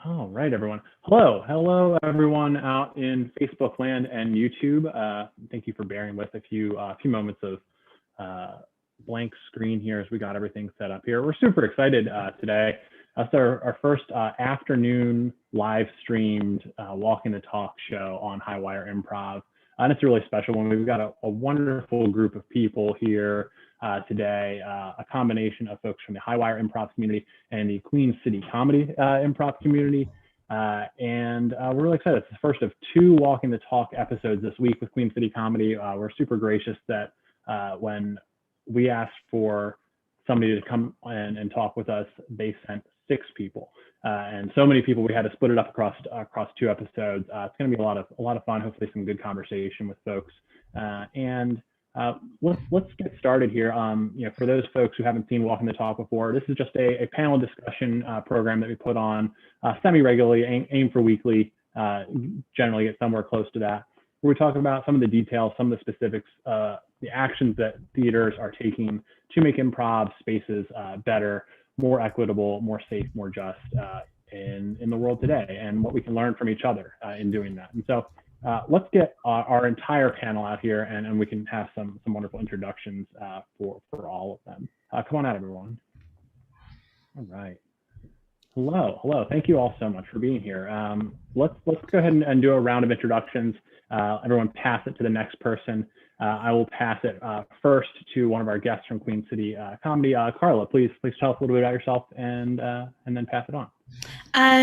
All right, everyone. Hello, everyone out in Facebook land and YouTube. Thank you for bearing with a few moments of blank screen here as we got everything set up here. We're super excited today. That's our first afternoon live streamed Walking the Talk show on Highwire Improv. And it's a really special one. We've got a wonderful group of people here today, a combination of folks from the Highwire Improv community and the Queen City Comedy Improv community. And we're really excited. It's the first of two Walking the Talk episodes this week with Queen City Comedy. We're super gracious that when we asked for somebody to come and talk with us, they sent 6 people. And so many people, we had to split it up across two episodes. It's going to be a lot of fun. Hopefully, some good conversation with folks. Let's get started here. For those folks who haven't seen Walking the Talk before, this is just a panel discussion program that we put on semi-regularly, aim for weekly, generally get somewhere close to that, where we talk about some of the details, some of the specifics, the actions that theaters are taking to make improv spaces better, more equitable, more safe, more just in the world today, and what we can learn from each other in doing that. And so let's get our entire panel out here, and we can have some wonderful introductions for all of them. Come on out, everyone. All right. Hello. Thank you all so much for being here. Let's go ahead and do a round of introductions. Everyone pass it to the next person. I will pass it first to one of our guests from Queen City Comedy. Carla, please tell us a little bit about yourself and then pass it on.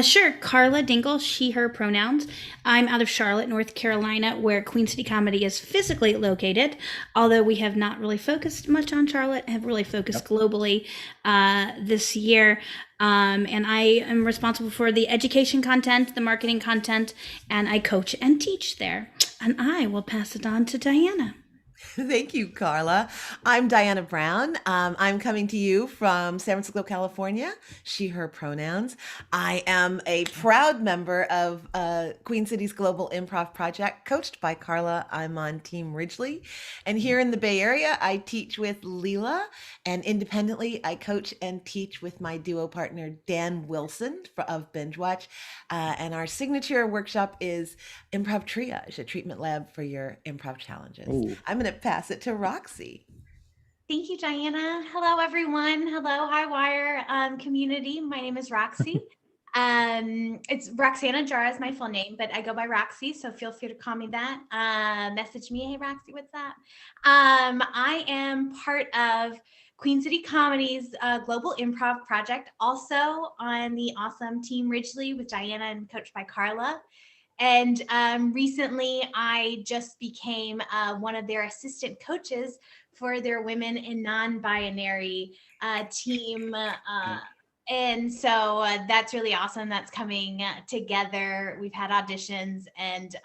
Sure. Carla Dingle, she, her pronouns. I'm out of Charlotte, North Carolina, where Queen City Comedy is physically located, although we have not really focused much on Charlotte, have really focused globally this year. And I am responsible for the education content, the marketing content, and I coach and teach there. And I will pass it on to Diana. Thank you, Carla. I'm Diana Brown. I'm coming to you from San Francisco, California. She, her pronouns. I am a proud member of Queen City's Global Improv Project, coached by Carla. I'm on Team Ridgely. And here in the Bay Area, I teach with Leela. And independently, I coach and teach with my duo partner, Dan Wilson of Binge Watch. And our signature workshop is Improv Triage, a treatment lab for your improv challenges. Ooh. I'm going to pass it to Roxy. Thank you, Diana. Hello, everyone. Hello, Highwire community. My name is Roxy. It's Roxana Jara is my full name, but I go by Roxy, so feel free to call me that. Message me, hey, Roxy, what's that? I am part of Queen City Comedy's Global Improv Project, also on the awesome Team Ridgely with Diana and coached by Carla. And recently, I just became one of their assistant coaches for their women in non-binary team. And so that's really awesome. That's coming together. We've had auditions and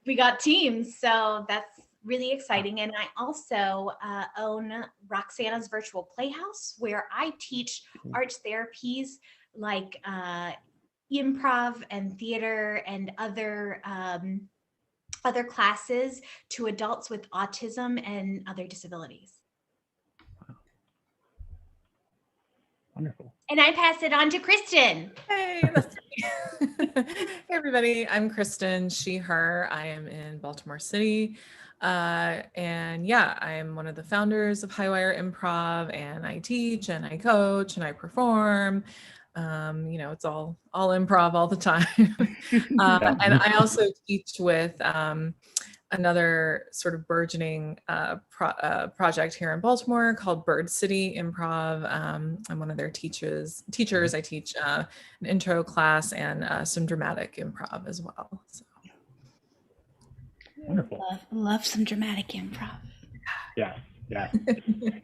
we got teams. So that's really exciting. And I also own Roxana's Virtual Playhouse, where I teach arts therapies like improv and theater and other classes to adults with autism and other disabilities. Wow. Wonderful. And I pass it on to Kristen. Hey, that's me. Hey, everybody. I'm Kristen, she, her. I am in Baltimore City. And yeah, I am one of the founders of Highwire Improv, and I teach and I coach and I perform. It's all improv all the time. And I also teach with another sort of burgeoning project here in Baltimore called Bird City Improv. I'm one of their teachers. I teach an intro class and some dramatic improv as well. So. Wonderful. Love some dramatic improv. Yeah.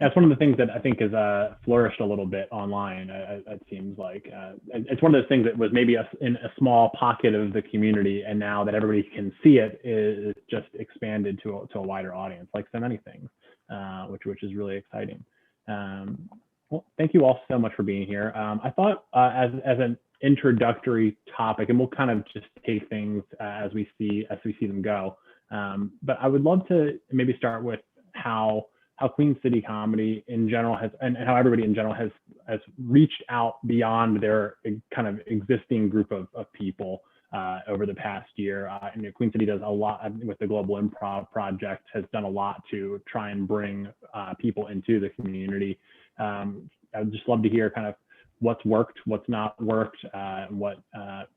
That's one of the things that I think has flourished a little bit online. It seems like it's one of those things that was maybe in a small pocket of the community, and now that everybody can see it, is just expanded to a wider audience, like so many things, which is really exciting. Well, thank you all so much for being here. I thought as an introductory topic, and we'll kind of just take things as we see them go. But I would love to maybe start with how how Queen City comedy in general has, and how everybody in general has reached out beyond their kind of existing group of people over the past year. And Queen City does a lot with the Global Improv Project, has done a lot to try and bring people into the community. I would just love to hear kind of what's worked, what's not worked, what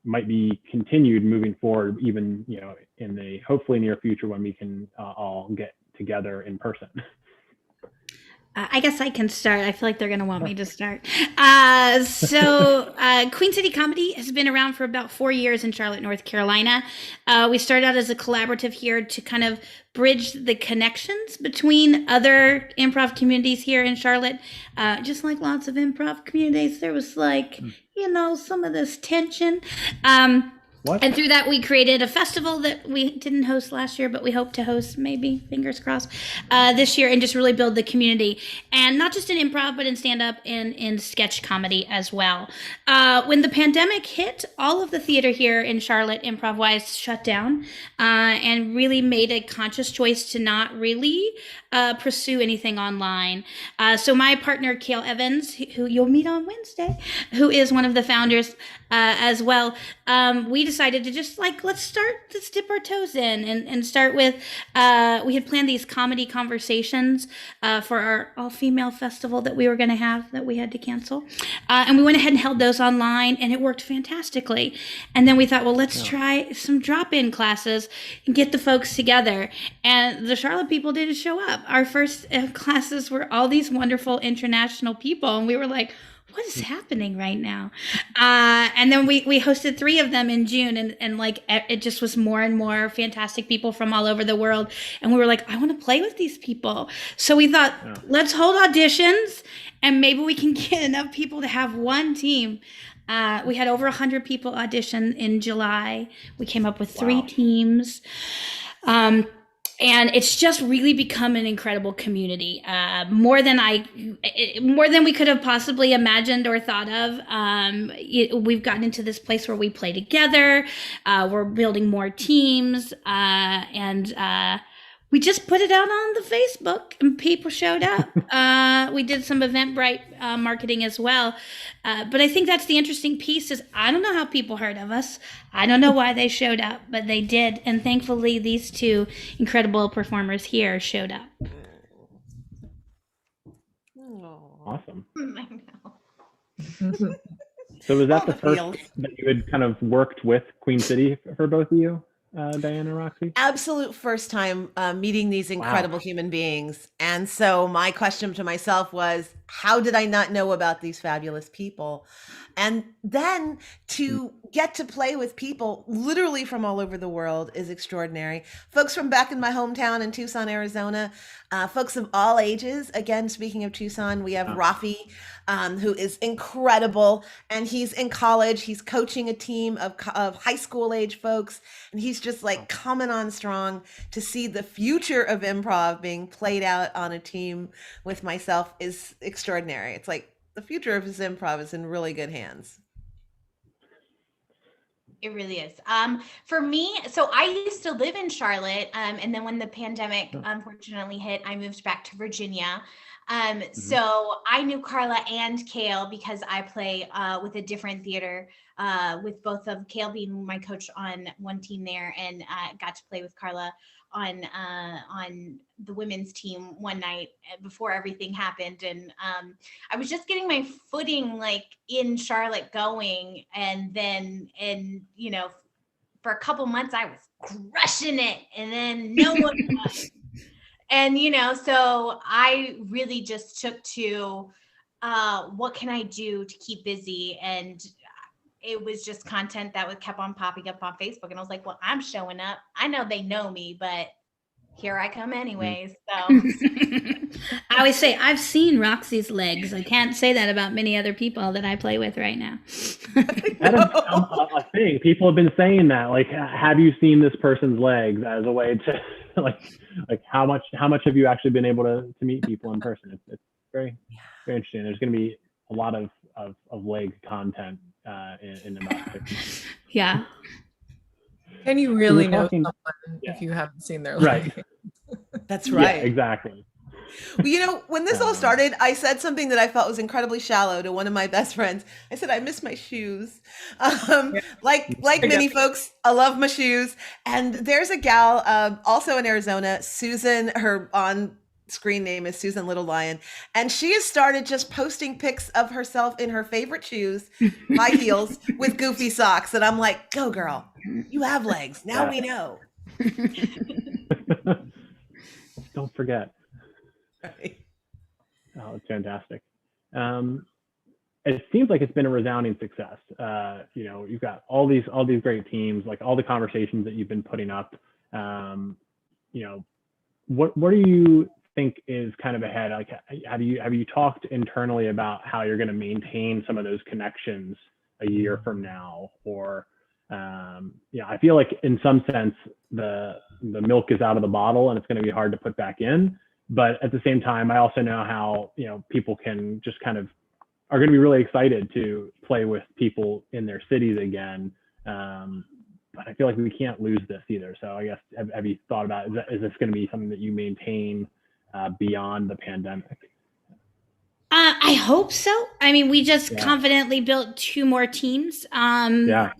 might be continued moving forward, even in the hopefully near future when we can all get together in person. I guess I can start. I feel like they're going to want me to start. Queen City Comedy has been around for about 4 years in Charlotte, North Carolina. We started out as a collaborative here to kind of bridge the connections between other improv communities here in Charlotte. Just like lots of improv communities, there was some of this tension. And through that, we created a festival that we didn't host last year, but we hope to host, maybe, fingers crossed, this year, and just really build the community. And not just in improv, but in stand-up and in sketch comedy as well. When the pandemic hit, all of the theater here in Charlotte, improv-wise, shut down and really made a conscious choice to not really pursue anything online. So my partner, Kale Evans, who you'll meet on Wednesday, who is one of the founders as well, we decided to just let's dip our toes in and start with, we had planned these comedy conversations for our all-female festival that we were going to have that we had to cancel. And we went ahead and held those online, and it worked fantastically. And then we thought, well, let's try some drop-in classes and get the folks together. And the Charlotte people didn't show up. Our first classes were all these wonderful international people, and we were like, what is happening right now? And then we hosted 3 of them in June, and it just was more and more fantastic people from all over the world. And we were like, I want to play with these people. So we thought, let's hold auditions, and maybe we can get enough people to have one team. We had over 100 people audition in July. We came up with 3 teams. And it's just really become an incredible community, more than we could have possibly imagined or thought of. We've gotten into this place where we play together. We're building more teams, and we just put it out on the Facebook, and people showed up. We did some Eventbrite marketing as well. But I think that's the interesting piece is I don't know how people heard of us. I don't know why they showed up, but they did. And thankfully, these 2 incredible performers here showed up. Awesome. I know. So was that the first that you had kind of worked with Queen City for both of you? Diane and Roxy? Absolute first time meeting these incredible human beings. And so my question to myself was, how did I not know about these fabulous people? And then to get to play with people literally from all over the world is extraordinary. Folks from back in my hometown in Tucson, Arizona, folks of all ages. Again, speaking of Tucson, we have Rafi, who is incredible. And he's in college. He's coaching a team of high school age folks. And he's just coming on strong. To see the future of improv being played out on a team with myself is extraordinary. It's like the future of his improv is in really good hands. It really is. For me, so I used to live in Charlotte, and then when the pandemic unfortunately hit, I moved back to Virginia. So I knew Carla and Kale because I play with a different theater, with both of Kale being my coach on one team there, and got to play with Carla on the women's team one night before everything happened. And I was just getting my footing in Charlotte going, and then for a couple months I was crushing it, and then no one was. And so I really just took to what can I do to keep busy, and it was just content that kept on popping up on Facebook. And I was like, well, I'm showing up. I know they know me, but here I come anyways. So I always say I've seen Roxy's legs. I can't say that about many other people that I play with right now. That is a thing. People have been saying that. Have you seen this person's legs as a way to how much have you actually been able to meet people in person? It's very, very interesting. There's going to be a lot of leg content in about 6 months. Yeah. Can you really know someone if you haven't seen their legs? Right. That's right. Yeah, exactly. Well, you know, when this all started, I said something that I felt was incredibly shallow to one of my best friends. I said, I miss my shoes. Like many folks, I love my shoes. And there's a gal also in Arizona, Susan, her on screen name is Susan Little Lion. And she has started just posting pics of herself in her favorite shoes, high heels with goofy socks. And I'm like, go girl, you have legs. Now we know. Don't forget. Right. Oh, it's fantastic. It seems like it's been a resounding success. You know, you've got all these great teams, like all the conversations that you've been putting up. You know, what do you think is kind of ahead? Like, have you talked internally about how you're going to maintain some of those connections a year from now? Or yeah, I feel like in some sense the milk is out of the bottle and it's going to be hard to put back in. But at the same time, I also know how, you know, people can just kind of are going to be really excited to play with people in their cities again. But I feel like we can't lose this either. So I guess, have you thought about, is this going to be something that you maintain beyond the pandemic? I hope so. I mean, we just confidently built 2 more teams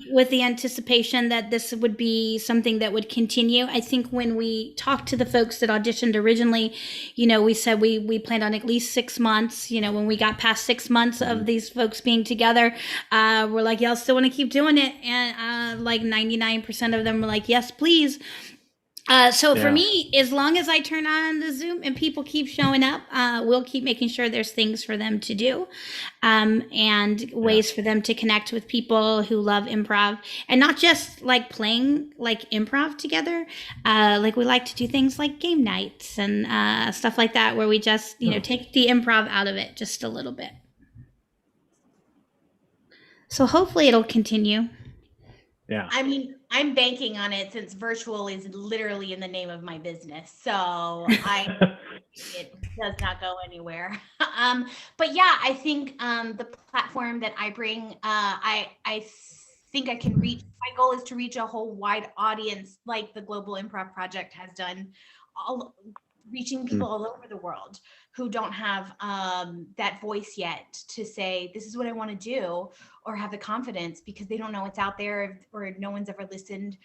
with the anticipation that this would be something that would continue. I think when we talked to the folks that auditioned originally, you know, we said we planned on at least 6 months. You know, when we got past 6 months of these folks being together, we're like, y'all still want to keep doing it? And like 99% of them were like, yes, please. So for me, as long as I turn on the Zoom and people keep showing up, we'll keep making sure there's things for them to do, and ways for them to connect with people who love improv, and not just like playing like improv together. Like we like to do things like game nights and stuff like that, where we just, you know, take the improv out of it just a little bit. So hopefully it'll continue. Yeah. I mean, I'm banking on it since virtual is literally in the name of my business. So it does not go anywhere. But yeah, I think the platform that I bring, I think I can reach. My goal is to reach a whole wide audience, like the Global Improv Project has done, reaching people all over the world who don't have that voice yet to say, this is what I want to do, or have the confidence because they don't know it's out there or no one's ever listened.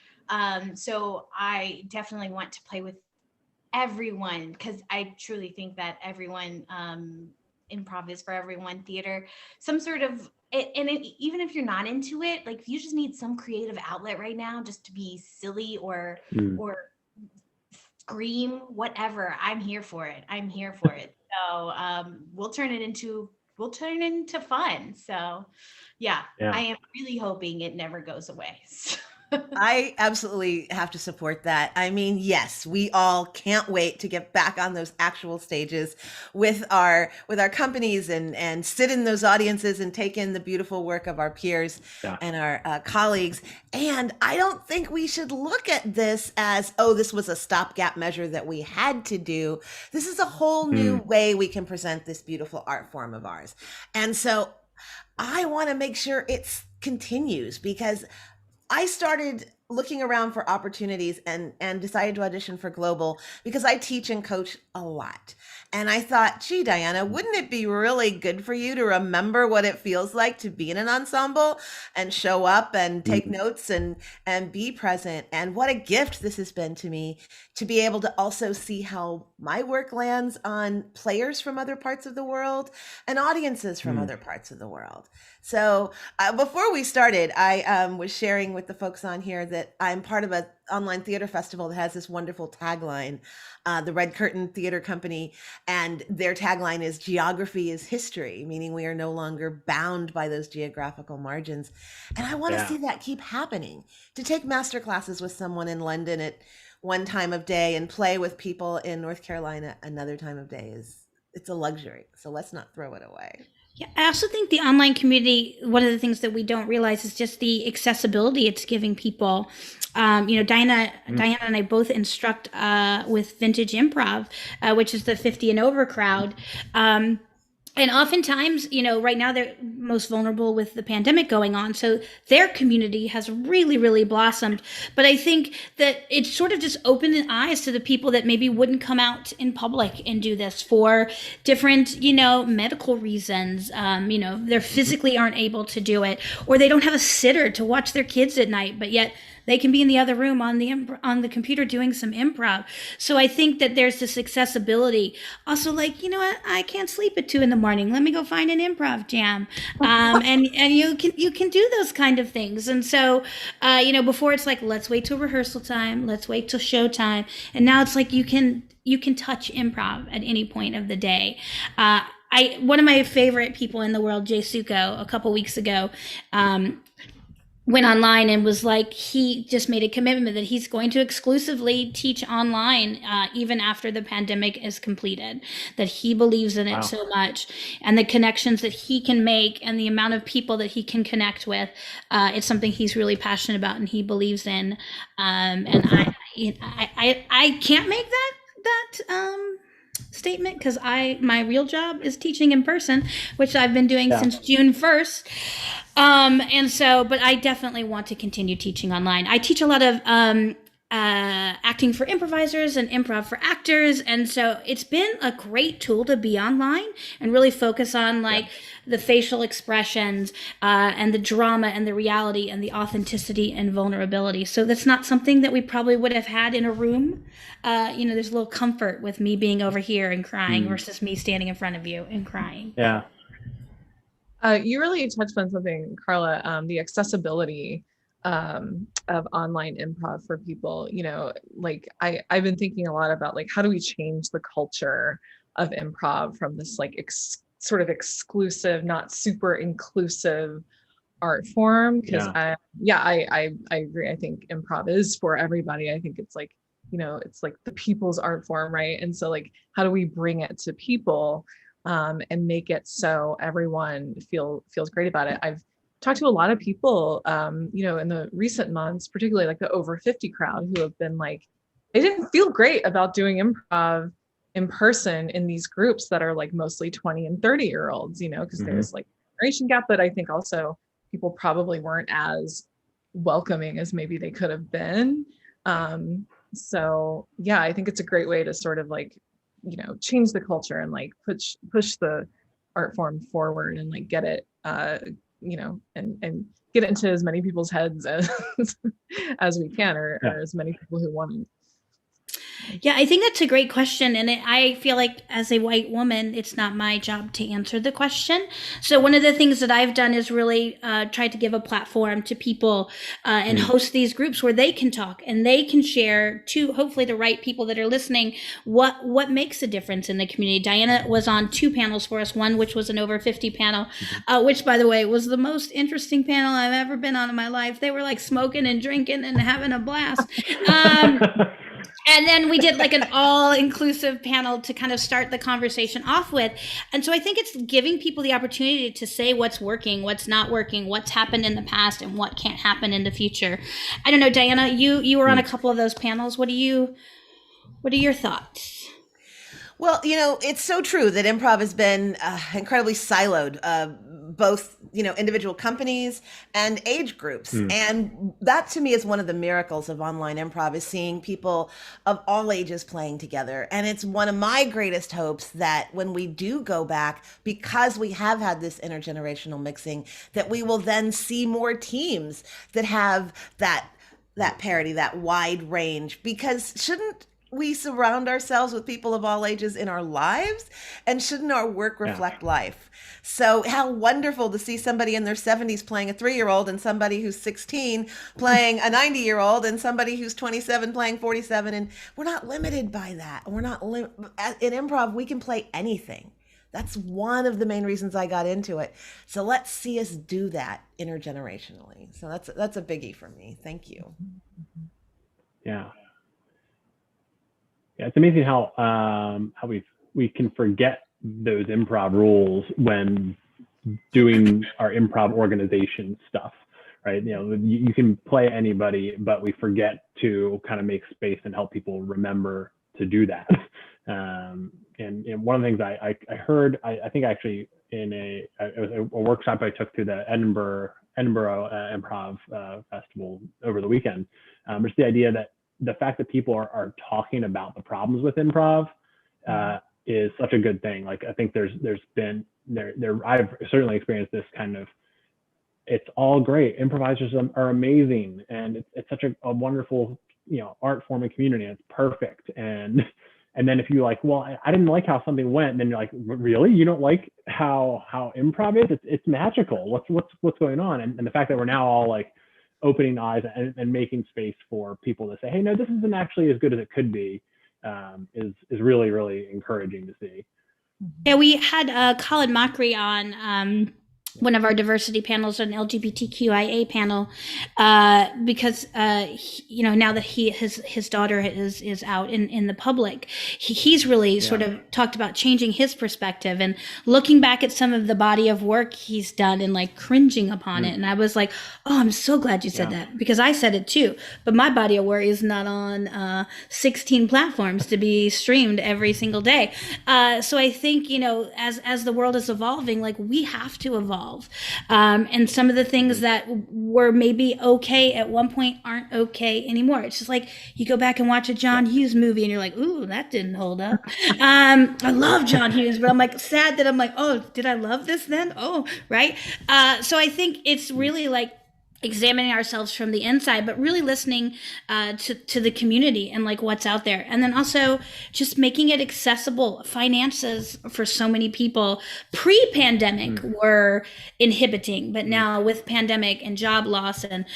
So I definitely want to play with everyone because I truly think that everyone, improv is for everyone, theater, some sort of, even if you're not into it, like if you just need some creative outlet right now just to be silly or scream, whatever, I'm here for it. So we'll turn it into fun. So yeah, I am really hoping it never goes away. I absolutely have to support that. I mean, yes, we all can't wait to get back on those actual stages with our companies and sit in those audiences and take in the beautiful work of our peers and our colleagues. And I don't think we should look at this as, oh, this was a stopgap measure that we had to do. This is a whole new way we can present this beautiful art form of ours. And so I want to make sure it continues because I started looking around for opportunities and decided to audition for Global because I teach and coach a lot. And I thought, gee, Diana, wouldn't it be really good for you to remember what it feels like to be in an ensemble and show up and take notes and be present? And what a gift this has been to me to be able to also see how my work lands on players from other parts of the world and audiences from other parts of the world. So before we started, I was sharing with the folks on here that I'm part of an online theater festival that has this wonderful tagline, the Red Curtain Theater Company, and their tagline is "Geography is history," meaning we are no longer bound by those geographical margins. And I want to see that keep happening. To take master classes with someone in London at one time of day and play with people in North Carolina another time of day it's a luxury. So let's not throw it away. Yeah, I also think the online community, one of the things that we don't realize is just the accessibility it's giving people. You know, Diana and I both instruct with Vintage Improv, which is the 50 and over crowd. And oftentimes, right now they're most vulnerable with the pandemic going on. So their community has really, really blossomed. But I think that it's sort of just opened eyes to the people that maybe wouldn't come out in public and do this for different, medical reasons. They're physically aren't able to do it, or they don't have a sitter to watch their kids at night, but yet they can be in the other room on the computer doing some improv. So I think that there's this accessibility. Also, like, what? I can't sleep at 2 a.m. Let me go find an improv jam. And you can do those kind of things. And so, before it's like, let's wait till rehearsal time, let's wait till show time, and now it's like you can touch improv at any point of the day. One of my favorite people in the world, Jay Suko, a couple weeks ago, went online and was like, he just made a commitment that he's going to exclusively teach online even after the pandemic is completed, that he believes in it so much, and the connections that he can make and the amount of people that he can connect with, it's something he's really passionate about and he believes in. And I can't make that statement because my real job is teaching in person, which I've been doing since June 1st. And so, but I definitely want to continue teaching online. I teach a lot of acting for improvisers and improv for actors. And so it's been a great tool to be online and really focus on the facial expressions and the drama and the reality and the authenticity and vulnerability. So that's not something that we probably would have had in a room. There's a little comfort with me being over here and crying versus me standing in front of you and crying. Yeah. You really touched on something, Carla, the accessibility of online improv for people. I've been thinking a lot about how do we change the culture of improv from this sort of exclusive, not super inclusive art form. Because I agree. I think improv is for everybody. I think it's it's the people's art form, right? And so how do we bring it to people and make it so everyone feels great about it? I've talked to a lot of people, in the recent months, particularly the over 50 crowd, who have been they didn't feel great about doing improv in person in these groups that are mostly 20 and 30-year-olds, because there's generation gap, but I think also people probably weren't as welcoming as maybe they could have been. So yeah, I think it's a great way to sort of change the culture and push the art form forward and get it and get it into as many people's heads as we can, or as many people who want it. Yeah, I think that's a great question. And I feel like as a white woman, it's not my job to answer the question. So one of the things that I've done is really try to give a platform to people and host these groups where they can talk and they can share to hopefully the right people that are listening what makes a difference in the community. Diana was on 2 panels for us, one which was an over 50 panel, which by the way was the most interesting panel I've ever been on in my life. They were smoking and drinking and having a blast. And then we did an all-inclusive panel to kind of start the conversation off with. And so I think it's giving people the opportunity to say what's working, what's not working, what's happened in the past, and what can't happen in the future. I don't know, Diana, you were on a couple of those panels. What are your thoughts? Well, it's so true that improv has been incredibly siloed, both, individual companies and age groups. And that to me is one of the miracles of online improv, is seeing people of all ages playing together. And it's one of my greatest hopes that when we do go back, because we have had this intergenerational mixing, that we will then see more teams that have that parity, that wide range, because shouldn't we surround ourselves with people of all ages in our lives? And shouldn't our work reflect life? So how wonderful to see somebody in their 70s playing a 3-year-old, and somebody who's 16 playing a 90-year-old, and somebody who's 27 playing 47. And we're not limited by that. We're not in improv, we can play anything. That's one of the main reasons I got into it. So let's see us do that intergenerationally. So that's a biggie for me. Thank you. Yeah. Yeah, it's amazing how we can forget those improv rules when doing our improv organization stuff, right? You can play anybody, but we forget to kind of make space and help people remember to do that. and one of the things I heard, I think actually it was a workshop I took through the Edinburgh Improv Festival over the weekend. Just the idea that the fact that people are talking about the problems with improv is such a good thing. Like I think there's been I've certainly experienced this kind of, it's all great. Improvisers are amazing, and it's such a wonderful, art form and community. And it's perfect. And then if you like, well, I didn't like how something went, and then you're like, really? You don't like how improv is? It's magical. What's going on? And the fact that we're now all like opening eyes and making space for people to say, hey, no, this isn't actually as good as it could be, is really, really encouraging to see. Yeah, we had Colin Mockery on one of our diversity panels, an LGBTQIA panel, because now that his daughter is out in the public, he's really sort of talked about changing his perspective and looking back at some of the body of work he's done and like cringing upon it. And I was like, oh, I'm so glad you said that, because I said it too. But my body of work is not on 16 platforms to be streamed every single day. So I think, as the world is evolving, like we have to evolve. And some of the things that were maybe okay at one point aren't okay anymore. It's just like you go back and watch a John Hughes movie and you're like, ooh, that didn't hold up. I love John Hughes, but I'm like sad that I'm like, oh, did I love this then? Oh, right. So I think it's really like examining ourselves from the inside, but really listening to the community and like what's out there. And then also just making it accessible. Finances for so many people pre-pandemic were inhibiting, but now with pandemic and job loss and,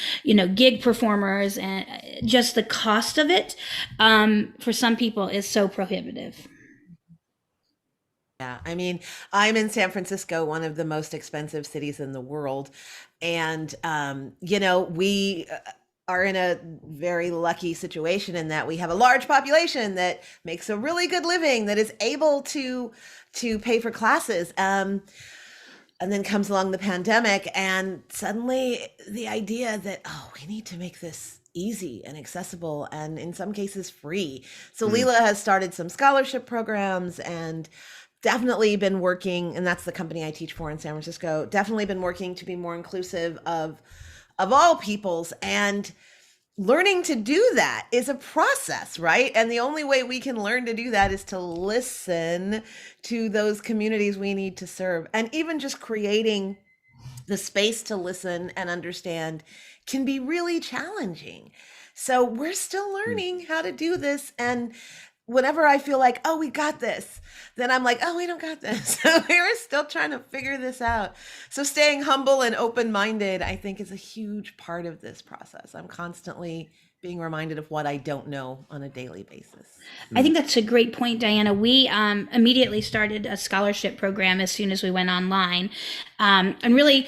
gig performers and just the cost of it for some people is so prohibitive. Yeah, I mean, I'm in San Francisco, one of the most expensive cities in the world. And, we are in a very lucky situation in that we have a large population that makes a really good living, that is able to pay for classes. And then comes along the pandemic, and suddenly the idea that, we need to make this easy and accessible and in some cases free. So Leela has started some scholarship programs and definitely been working, and that's the company I teach for in San Francisco, definitely been working to be more inclusive of all peoples. And learning to do that is a process, right? And the only way we can learn to do that is to listen to those communities we need to serve. And even just creating the space to listen and understand can be really challenging. So we're still learning how to do this. And whenever I feel like, oh, we got this, then I'm like, oh, we don't got this. We're still trying to figure this out. So staying humble and open-minded, I think, is a huge part of this process. I'm constantly being reminded of what I don't know on a daily basis. I think that's a great point, Diana. We immediately started a scholarship program as soon as we went online. And really,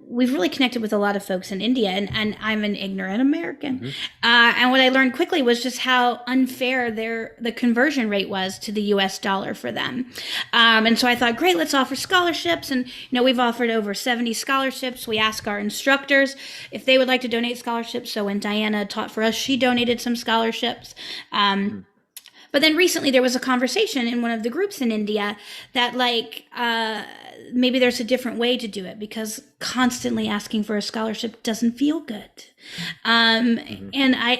we've really connected with a lot of folks in India, and I'm an ignorant American. And what I learned quickly was just how unfair the conversion rate was to the US dollar for them. And so I thought, great, let's offer scholarships. And, we've offered over 70 scholarships. We ask our instructors if they would like to donate scholarships. So when Diana taught for us, she donated some scholarships. But then recently there was a conversation in one of the groups in India that maybe there's a different way to do it, because constantly asking for a scholarship doesn't feel good. And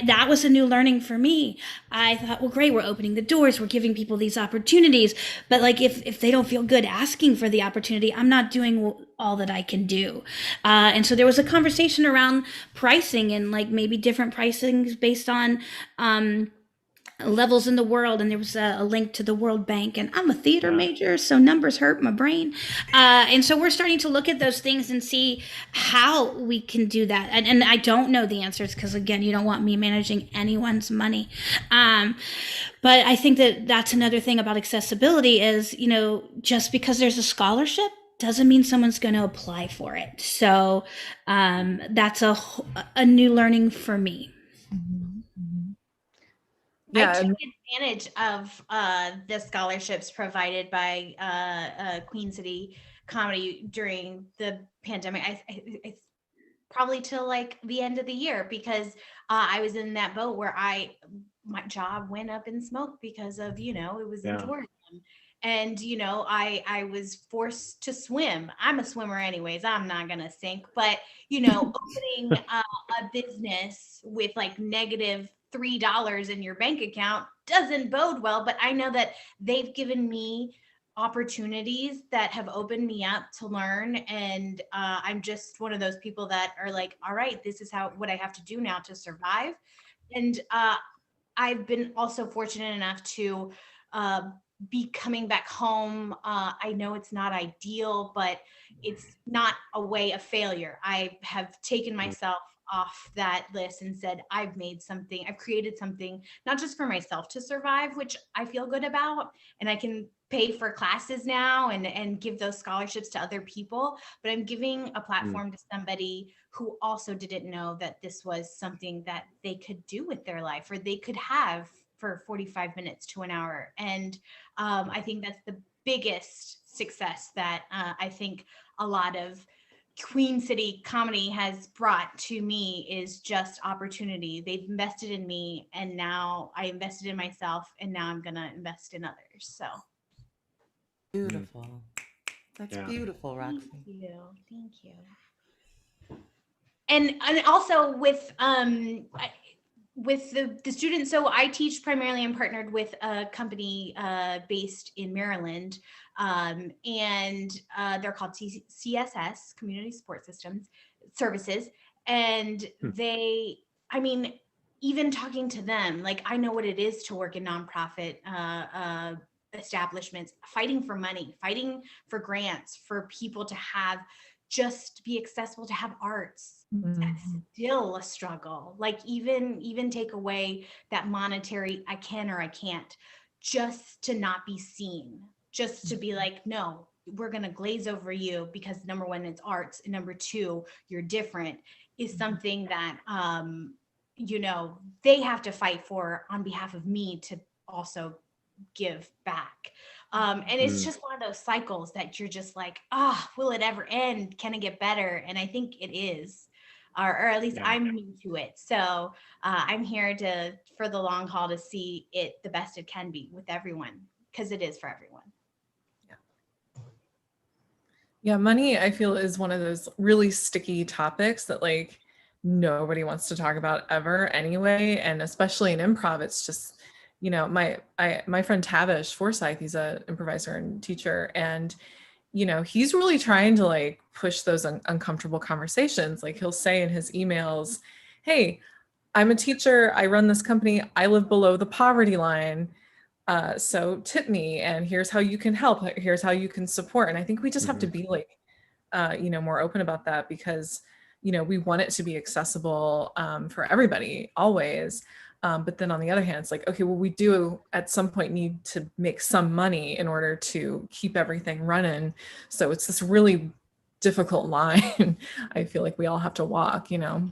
that was a new learning for me. I thought, well, great, we're opening the doors, we're giving people these opportunities. But if they don't feel good asking for the opportunity, I'm not doing all that I can do. And so there was a conversation around pricing and maybe different pricings based on levels in the world, and there was a link to the World Bank, and I'm a theater major, so numbers hurt my brain, and so we're starting to look at those things and see how we can do that, and I don't know the answers, because again, you don't want me managing anyone's money, but I think that's another thing about accessibility is, just because there's a scholarship doesn't mean someone's going to apply for it. So that's a new learning for me. I took advantage of the scholarships provided by Queen City Comedy during the pandemic. I probably till the end of the year, because I was in that boat where my job went up in smoke because of, it was indoors. And, you know, I was forced to swim. I'm a swimmer anyways. I'm not going to sink. But, you know, opening a business with like negative $3 in your bank account doesn't bode well. But I know that they've given me opportunities that have opened me up to learn. And I'm just one of those people that are like, all right, this is what I have to do now to survive. And I've been also fortunate enough to be coming back home. I know it's not ideal, but it's not a way of failure. I have taken myself off that list and said, I've created something, not just for myself to survive, which I feel good about. And I can pay for classes now and give those scholarships to other people, but I'm giving a platform to somebody who also didn't know that this was something that they could do with their life, or they could have for 45 minutes to an hour. And I think that's the biggest success that I think a lot of Queen City comedy has brought to me is just opportunity. They've invested in me, and now I invested in myself, and now I'm gonna invest in others. So Beautiful. That's beautiful, Roxy. Thank you. And also with the students, so I teach primarily and partnered with a company based in Maryland, and they're called CSS, Community Support Systems Services, and even talking to them, like, I know what it is to work in nonprofit establishments, fighting for money, fighting for grants, for people to have just be accessible to have arts. That's still a struggle. Like even take away that monetary, I can or I can't, just to not be seen, just to be like, no, we're going to glaze over you because number one, it's arts. And number two, you're different, is something that, you know, they have to fight for on behalf of me to also give back. And it's just one of those cycles that you're just like, will it ever end? Can it get better? And I think it is, or at least I'm new to it. So I'm here for the long haul to see it the best it can be with everyone, because it is for everyone. Yeah, money, I feel, is one of those really sticky topics that like nobody wants to talk about ever anyway. And especially in improv, it's just, you know, my friend Tavish Forsyth, he's an improviser and teacher, and you know, he's really trying to like push those uncomfortable conversations. Like he'll say in his emails, hey, I'm a teacher, I run this company, I live below the poverty line, so tip me, and here's how you can help, here's how you can support. And I think we just have to be like, you know, more open about that, because, you know, we want it to be accessible for everybody always. But then on the other hand, it's like, okay, well, we do at some point need to make some money in order to keep everything running. So it's this really difficult line I feel like we all have to walk, you know?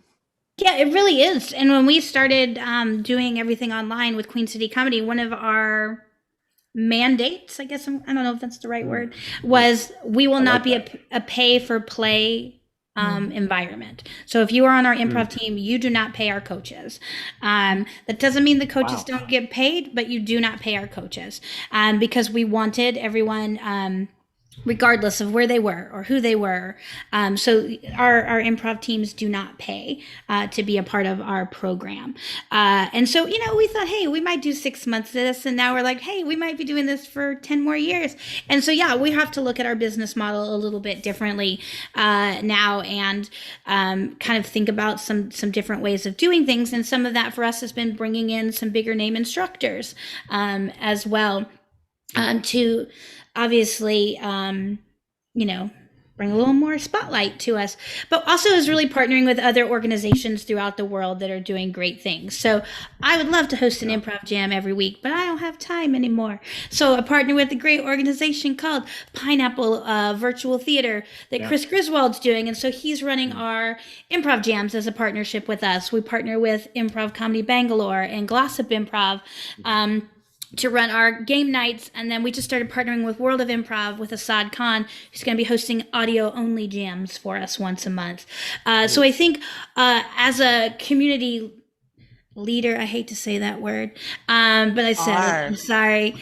Yeah, it really is. And when we started doing everything online with Queen City Comedy, one of our mandates, I guess, I don't know if that's the right word, was we will not be a pay for play environment. So if you are on our improv team, you do not pay our coaches. That doesn't mean the coaches don't get paid, but you do not pay our coaches, because we wanted everyone, regardless of where they were or who they were. So our improv teams do not pay to be a part of our program. And so, you know, we thought, hey, we might do 6 months of this. And now we're like, hey, we might be doing this for 10 more years. And so, yeah, we have to look at our business model a little bit differently now, and kind of think about some different ways of doing things. And some of that for us has been bringing in some bigger name instructors as well, to obviously, you know, bring a little more spotlight to us, but also is really partnering with other organizations throughout the world that are doing great things. So I would love to host an improv jam every week, but I don't have time anymore. So I partner with a great organization called Pineapple Virtual Theater that Chris Griswold's doing. And so he's running our improv jams as a partnership with us. We partner with Improv Comedy Bangalore and Glossip Improv, to run our game nights. And then we just started partnering with World of Improv with Assad Khan, who's going to be hosting audio only jams for us once a month. So I think as a community leader, I hate to say that word, but I said it, I'm sorry.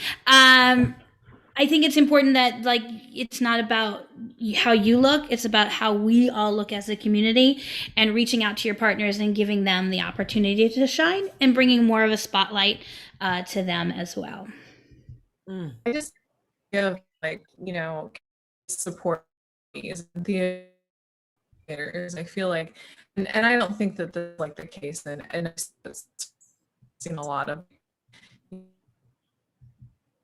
I think it's important that like it's not about how you look, it's about how we all look as a community, and reaching out to your partners and giving them the opportunity to shine and bringing more of a spotlight to them as well. I just give like, support is theaters. I feel like, and I don't think that this is like the case, and I've seen a lot of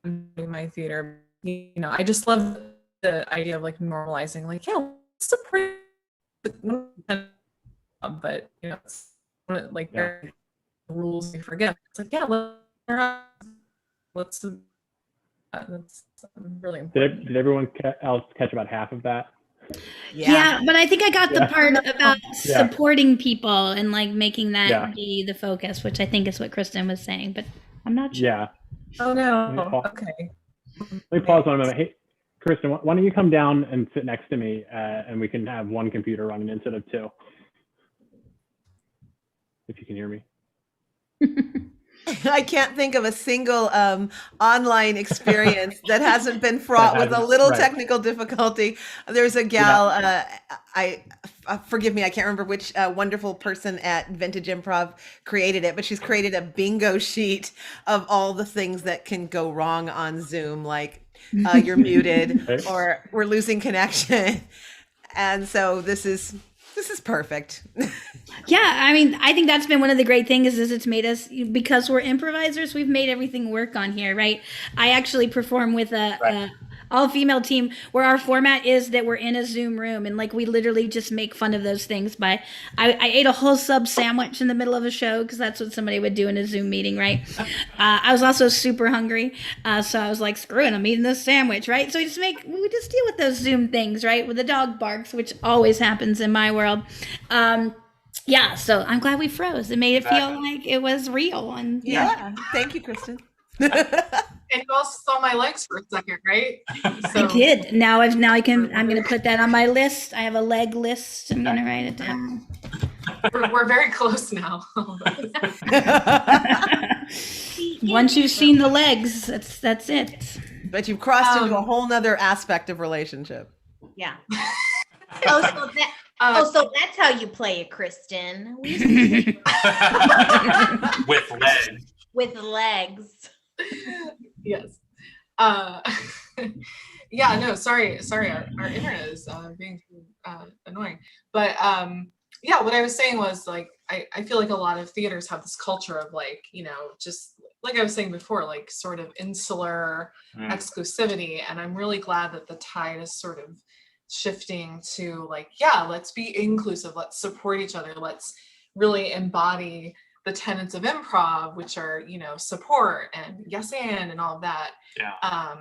in my theater. I just love the idea of like normalizing, like, yeah, let's support, but it's like there are rules we forget. It's like, yeah, let's that's really important. Did everyone else catch about half of that? Yeah, but I think I got the part about Yeah. supporting people and like making that Yeah. be the focus, which I think is what Kristen was saying, but I'm not sure. Yeah. Oh no. Okay. Let me pause one moment. Hey, Kristen, why don't you come down and sit next to me, and we can have one computer running instead of two, if you can hear me. I can't think of a single online experience that hasn't been fraught with a little technical difficulty. There's a gal, forgive me, I can't remember which wonderful person at Vintage Improv created it, but she's created a bingo sheet of all the things that can go wrong on Zoom, like you're muted or we're losing connection. And so this is perfect. Yeah, I mean, I think that's been one of the great things is it's made us, because we're improvisers, we've made everything work on here, right? I actually perform with a all-female team where our format is that we're in a Zoom room and like we literally just make fun of those things by, I ate a whole sub sandwich in the middle of a show because that's what somebody would do in a Zoom meeting, right? I was also super hungry, so I was like, screw it, I'm eating this sandwich, right? So we just deal with those Zoom things, right? With the dog barks, which always happens in my world. Yeah, so I'm glad we froze. It made it feel like it was real. And yeah. Thank you, Kristen. And you also saw my legs for a second, right? So, I did. I'm going to put that on my list. I have a leg list. I'm going to write it down. We're very close now. Once you've seen the legs, that's it. But you've crossed into a whole nother aspect of relationship. Yeah. So that's how you play it, Kristen. With legs. With legs. Yes. Yeah, no, sorry. Our internet is being annoying. But yeah, what I was saying was like, I feel like a lot of theaters have this culture of like, just like I was saying before, like sort of insular exclusivity. And I'm really glad that the tide is sort of shifting to like, yeah, let's be inclusive. Let's support each other. Let's really embody the tenets of improv, which are, support and yes and all of that. Yeah.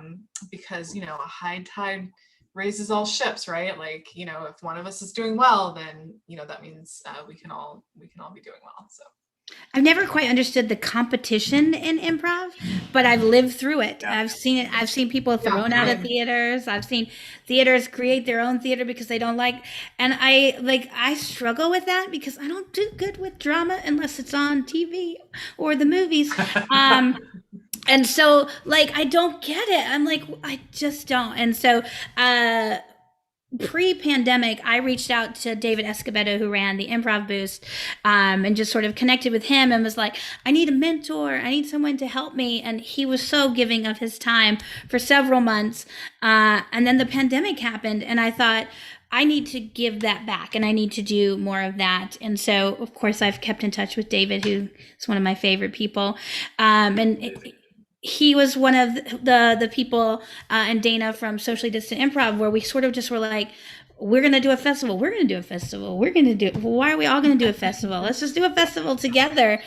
Because, a high tide raises all ships, right? Like, if one of us is doing well, then, that means we can all be doing well. So I've never quite understood the competition in improv, but I've lived through it. Yeah. I've seen it. I've seen people thrown out of theaters. I've seen theaters create their own theater because they don't like, and I struggle with that because I don't do good with drama unless it's on TV or the movies. And so like, I don't get it. I'm like, I just don't. And so, pre-pandemic, I reached out to David Escobedo, who ran the Improv Boost, and just sort of connected with him and was like, I need a mentor. I need someone to help me. And he was so giving of his time for several months. And then the pandemic happened and I thought, I need to give that back and I need to do more of that. And so, of course, I've kept in touch with David, who is one of my favorite people. He was one of the people, and Dana from Socially Distant Improv, where we sort of just were like, we're going to do a festival. We're going to do a festival. Why are we all going to do a festival? Let's just do a festival together.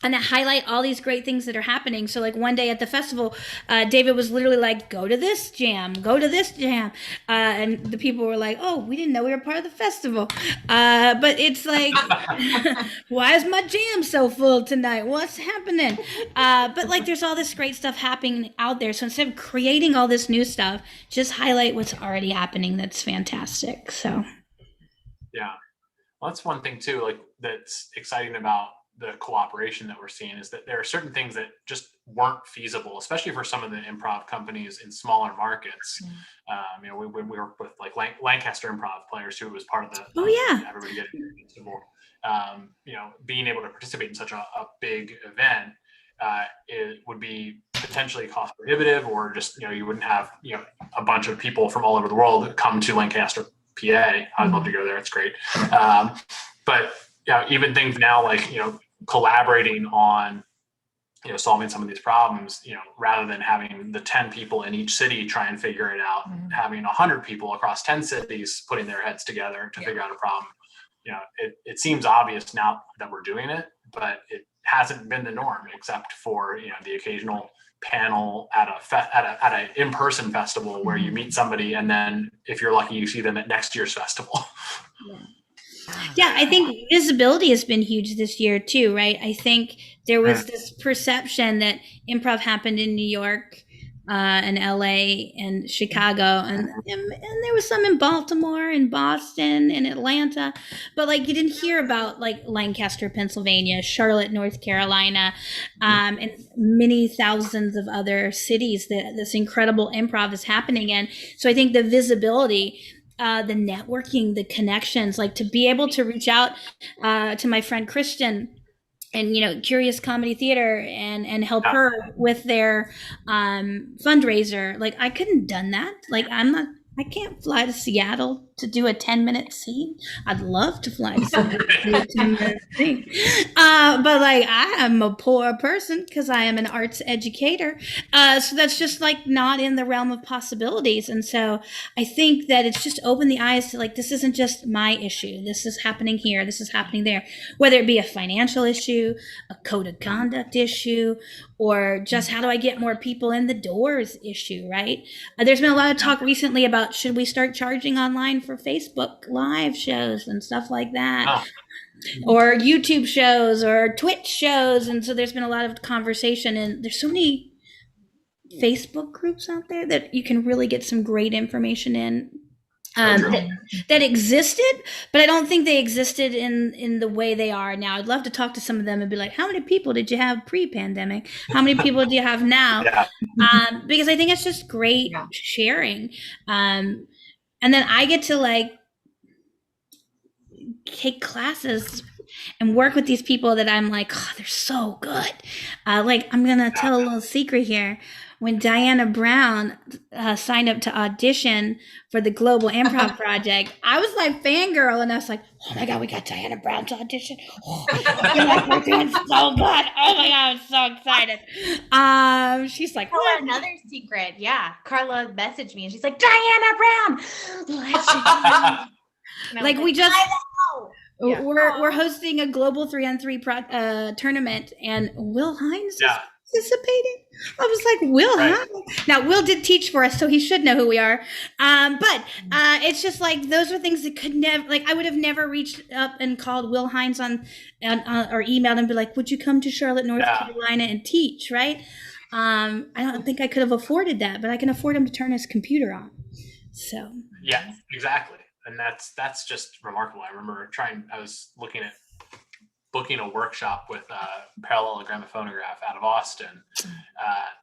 And to highlight all these great things that are happening. So like one day at the festival, David was literally like, go to this jam. And the people were like, oh, we didn't know we were part of the festival. But it's like, why is my jam so full tonight? What's happening? But like, there's all this great stuff happening out there. So instead of creating all this new stuff, just highlight what's already happening. That's fantastic. So. Yeah. Well, that's one thing too, like that's exciting about the cooperation that we're seeing is that there are certain things that just weren't feasible, especially for some of the improv companies in smaller markets. You know, we worked with like Lancaster improv players who was part of the Everybody Get It Festival. You know, being able to participate in such a big event, it would be potentially cost prohibitive, or just, you know, you wouldn't have, you know, a bunch of people from all over the world come to Lancaster, PA. I'd love to go there. It's great. But you know, even things now like, you know, collaborating on, you know, solving some of these problems, you know, rather than having the 10 people in each city try and figure it out, having 100 people across 10 cities putting their heads together to figure out a problem. You know, it seems obvious now that we're doing it, but it hasn't been the norm, except for, you know, the occasional panel at an in-person festival where you meet somebody, and then if you're lucky, you see them at next year's festival. Yeah, I think visibility has been huge this year too, right? I think there was this perception that improv happened in New York and LA and Chicago, and there was some in Baltimore and Boston and Atlanta, but like you didn't hear about like Lancaster, Pennsylvania, Charlotte, North Carolina, and many thousands of other cities that this incredible improv is happening in. So I think the visibility, the networking, the connections, like to be able to reach out to my friend Kristen and, you know, Curious Comedy Theater and help her with their fundraiser. Like I couldn't done that. Like I can't fly to Seattle to do a 10-minute scene. I'd love to fly to Seattle to do a 10-minute scene. But like I am a poor person because I am an arts educator. So that's just like not in the realm of possibilities. And so I think that it's just opened the eyes to like, this isn't just my issue. This is happening here. This is happening there. Whether it be a financial issue, a code of conduct issue, or just how do I get more people in the doors issue, right? There's been a lot of talk recently about should we start charging online for Facebook live shows and stuff like that, or YouTube shows or Twitch shows. And so there's been a lot of conversation, and there's so many Facebook groups out there that you can really get some great information in. That existed, but I don't think they existed in the way they are now. I'd love to talk to some of them and be like, how many people did you have pre-pandemic? How many people do you have now? Because I think it's just great sharing. And then I get to like take classes and work with these people that I'm like, oh, they're so good. Like I'm going to tell a little secret here. When Diana Brown signed up to audition for the Global Improv Project, I was like fangirl, and I was like, oh my God, we got Diana Brown to audition. Oh, we're doing so good. Oh my God, I'm so excited. She's like, oh, another secret. Yeah. Carla messaged me and she's like, Diana Brown. Like we just, we're hosting a global 3-on-3 tournament, and Will Hines is participating. I was like, Will, now Will did teach for us, so he should know who we are. But it's just like those are things that could never, like I would have never reached up and called Will Hines on or emailed and be like, would you come to Charlotte, North Carolina and teach, right? I don't think I could have afforded that, but I can afford him to turn his computer on. So yeah, exactly. And that's just remarkable. I remember I was looking at booking a workshop with Parallelogram and Phonograph out of Austin.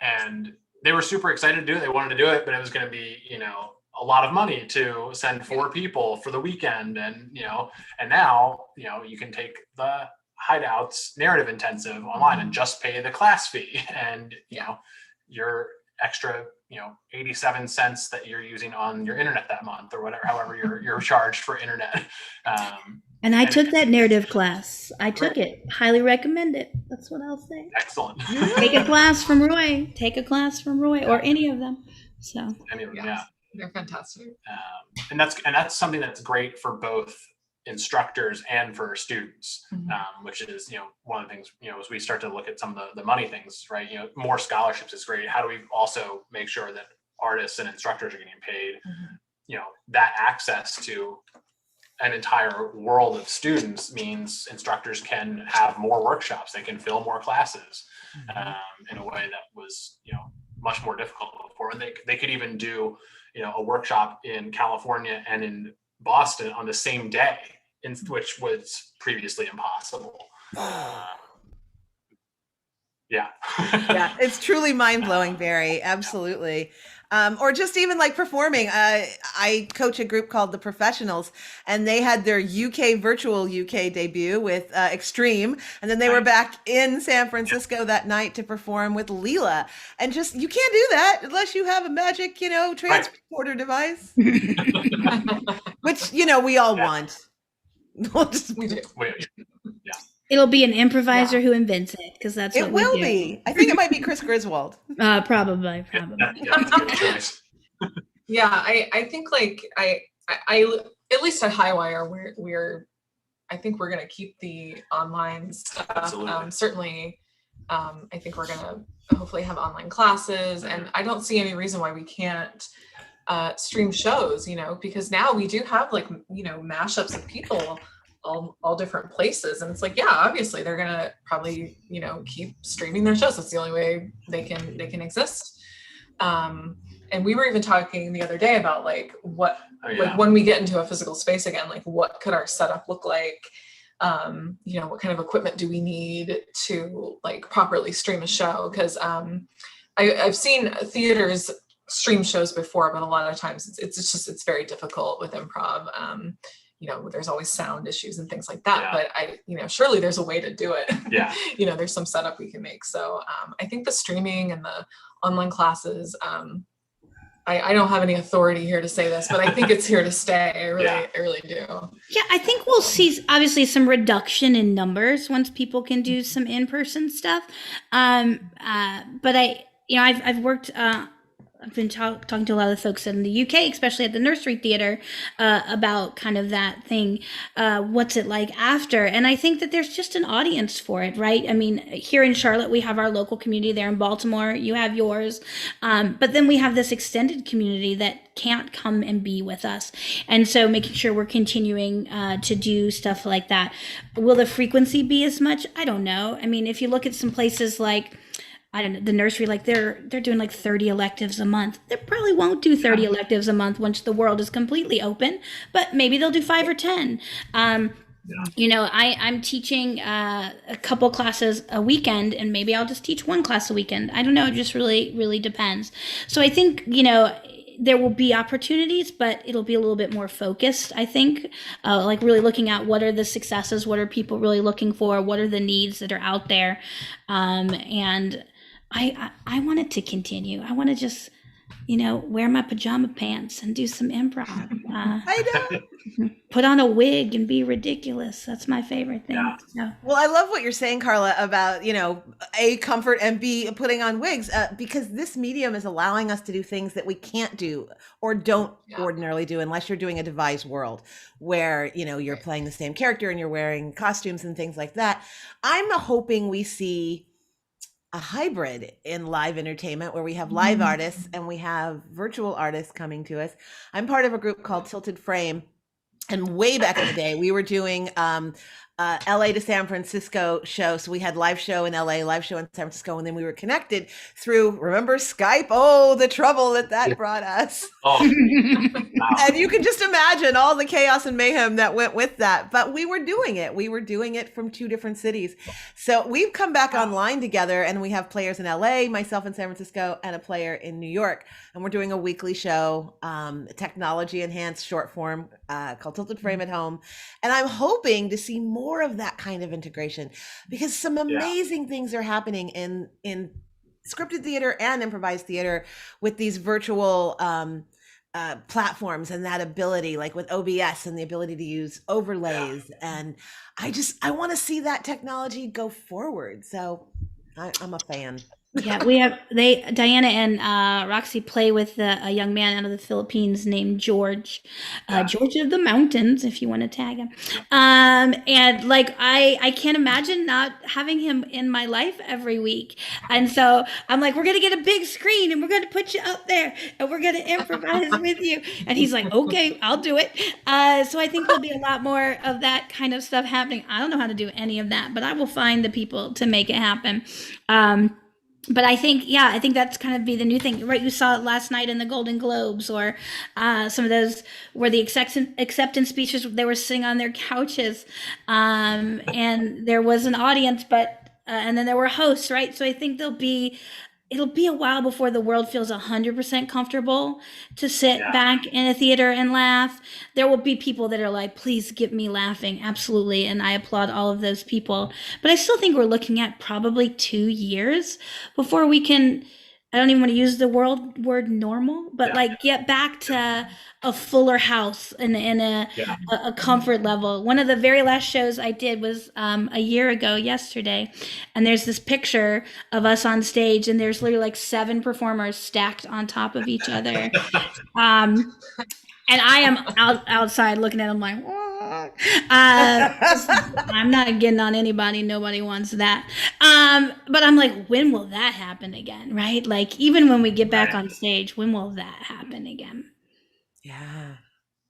And they were super excited to do it. They wanted to do it, but it was going to be, you know, a lot of money to send 4 people for the weekend. And, you know, and now, you know, you can take the Hideout's narrative intensive online and just pay the class fee. And, you know, your extra, you know, 87 cents that you're using on your internet that month or whatever, however you're charged for internet. And I took that narrative class. I took it. Highly recommend it. That's what I'll say. Excellent. Take a class from Roy. Take a class from Roy, or any of them. So any of them, they're fantastic. And that's something that's great for both instructors and for students, which is, you know, one of the things, you know, as we start to look at some of the money things, right? You know, more scholarships is great. How do we also make sure that artists and instructors are getting paid? You know, that access to an entire world of students means instructors can have more workshops. They can fill more classes in a way that was, you know, much more difficult before. And they could even do, you know, a workshop in California and in Boston on the same day, which was previously impossible. Yeah. Yeah, it's truly mind-blowing, Barry. Absolutely. Or just even like performing. I coach a group called The Professionals, and they had their virtual UK debut with Extreme. And then they were back in San Francisco that night to perform with Leela. And just, you can't do that unless you have a magic, transporter device, which, we all want. We do. Yeah. It'll be an improviser who invents it, because that's what It we will do. be. I think it might be Chris Griswold. Probably. Yeah, that's a good choice. Yeah, I think like I at least at Highwire I think we're gonna keep the online stuff. Absolutely. Certainly, I think we're gonna hopefully have online classes, and I don't see any reason why we can't stream shows. Because now we do have like mashups of people all different places, and it's like, yeah, obviously they're gonna probably keep streaming their shows. That's the only way they can exist. And we were even talking the other day about like what like when we get into a physical space again, like what could our setup look like? What kind of equipment do we need to like properly stream a show? Because I've seen theaters stream shows before, but a lot of times it's very difficult with improv. There's always sound issues and things like that, but surely there's a way to do it. Yeah. There's some setup we can make. So I think the streaming and the online classes, I don't have any authority here to say this, but I think it's here to stay. I really do. Yeah, I think we'll see obviously some reduction in numbers once people can do some in-person stuff. But I've worked. I've been talking to a lot of the folks in the UK, especially at the Nursery Theater, about kind of that thing. What's it like after? And I think that there's just an audience for it, right? I mean, here in Charlotte, we have our local community. There in Baltimore, you have yours. But then we have this extended community that can't come and be with us. And so making sure we're continuing to do stuff like that. Will the frequency be as much? I don't know. I mean, if you look at some places like, I don't know, the nursery, like they're doing like 30 electives a month. They probably won't do 30 electives a month once the world is completely open, but maybe they'll do 5 or 10. I'm teaching a couple classes a weekend, and maybe I'll just teach 1 class a weekend. I don't know. It just really, really depends. So I think, there will be opportunities, but it'll be a little bit more focused, I think, like really looking at what are the successes, what are people really looking for, what are the needs that are out there. And I want it to continue. I want to just, wear my pajama pants and do some improv. I know. Put on a wig and be ridiculous. That's my favorite thing. Yeah. So. Well, I love what you're saying, Carla, about, A, comfort, and B, putting on wigs, because this medium is allowing us to do things that we can't do or don't ordinarily do unless you're doing a devised world where, you're playing the same character and you're wearing costumes and things like that. I'm hoping we see a hybrid in live entertainment where we have live artists and we have virtual artists coming to us. I'm part of a group called Tilted Frame. And way back in the day, we were doing LA to San Francisco show. So we had live show in LA, live show in San Francisco, and then we were connected through, remember Skype? Oh, the trouble that brought us. Oh. Wow. And you can just imagine all the chaos and mayhem that went with that. But we were doing it. We were doing it from 2 different cities. So we've come back online together, and we have players in LA, myself in San Francisco, and a player in New York. And we're doing a weekly show, technology enhanced short form called Tilted Frame at Home. And I'm hoping to see more of that kind of integration, because some amazing things are happening in scripted theater and improvised theater with these virtual platforms and that ability, like with OBS and the ability to use overlays. And I want to see that technology go forward. So I'm a fan. Yeah, Diana and Roxy play with a young man out of the Philippines named George, George of the Mountains, if you want to tag him. And like, I can't imagine not having him in my life every week. And so I'm like, we're going to get a big screen and we're going to put you up there and we're going to improvise with you. And he's like, okay, I'll do it. So I think there'll be a lot more of that kind of stuff happening. I don't know how to do any of that, but I will find the people to make it happen. But I think that's kind of be the new thing, right? You saw it last night in the Golden Globes, or some of those where the acceptance speeches, they were sitting on their couches, and there was an audience, but and then there were hosts, right? So I think it'll be a while before the world feels 100% comfortable to sit back in a theater and laugh. There will be people that are like, please get me laughing. Absolutely. And I applaud all of those people. But I still think we're looking at probably 2 years before we can, I don't even want to use the word normal, but like get back to a fuller house and a comfort level. One of the very last shows I did was a year ago yesterday, and there's this picture of us on stage, and there's literally like 7 performers stacked on top of each other. And I am outside looking at them like, I'm not getting on anybody. Nobody wants that. But I'm like, when will that happen again? Right? Like, even when we get back on stage, when will that happen again? Yeah.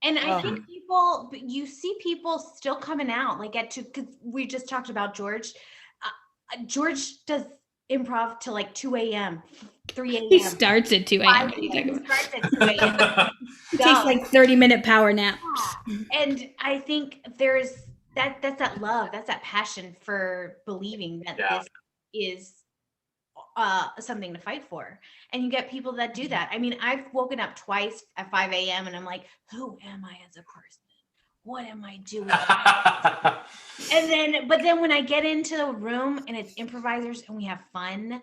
And I think you see people still coming out like because we just talked about George. George does improv till like 2 a.m., 3 a.m. He starts at 2 a.m. He starts at 2 a.m. He takes like 30-minute power naps. And I think there's that's that love, that's that passion for believing that this is something to fight for. And you get people that do that. I mean, I've woken up twice at 5 a.m. and I'm like, who am I as a person? What am I doing? But then when I get into the room and it's improvisers and we have fun,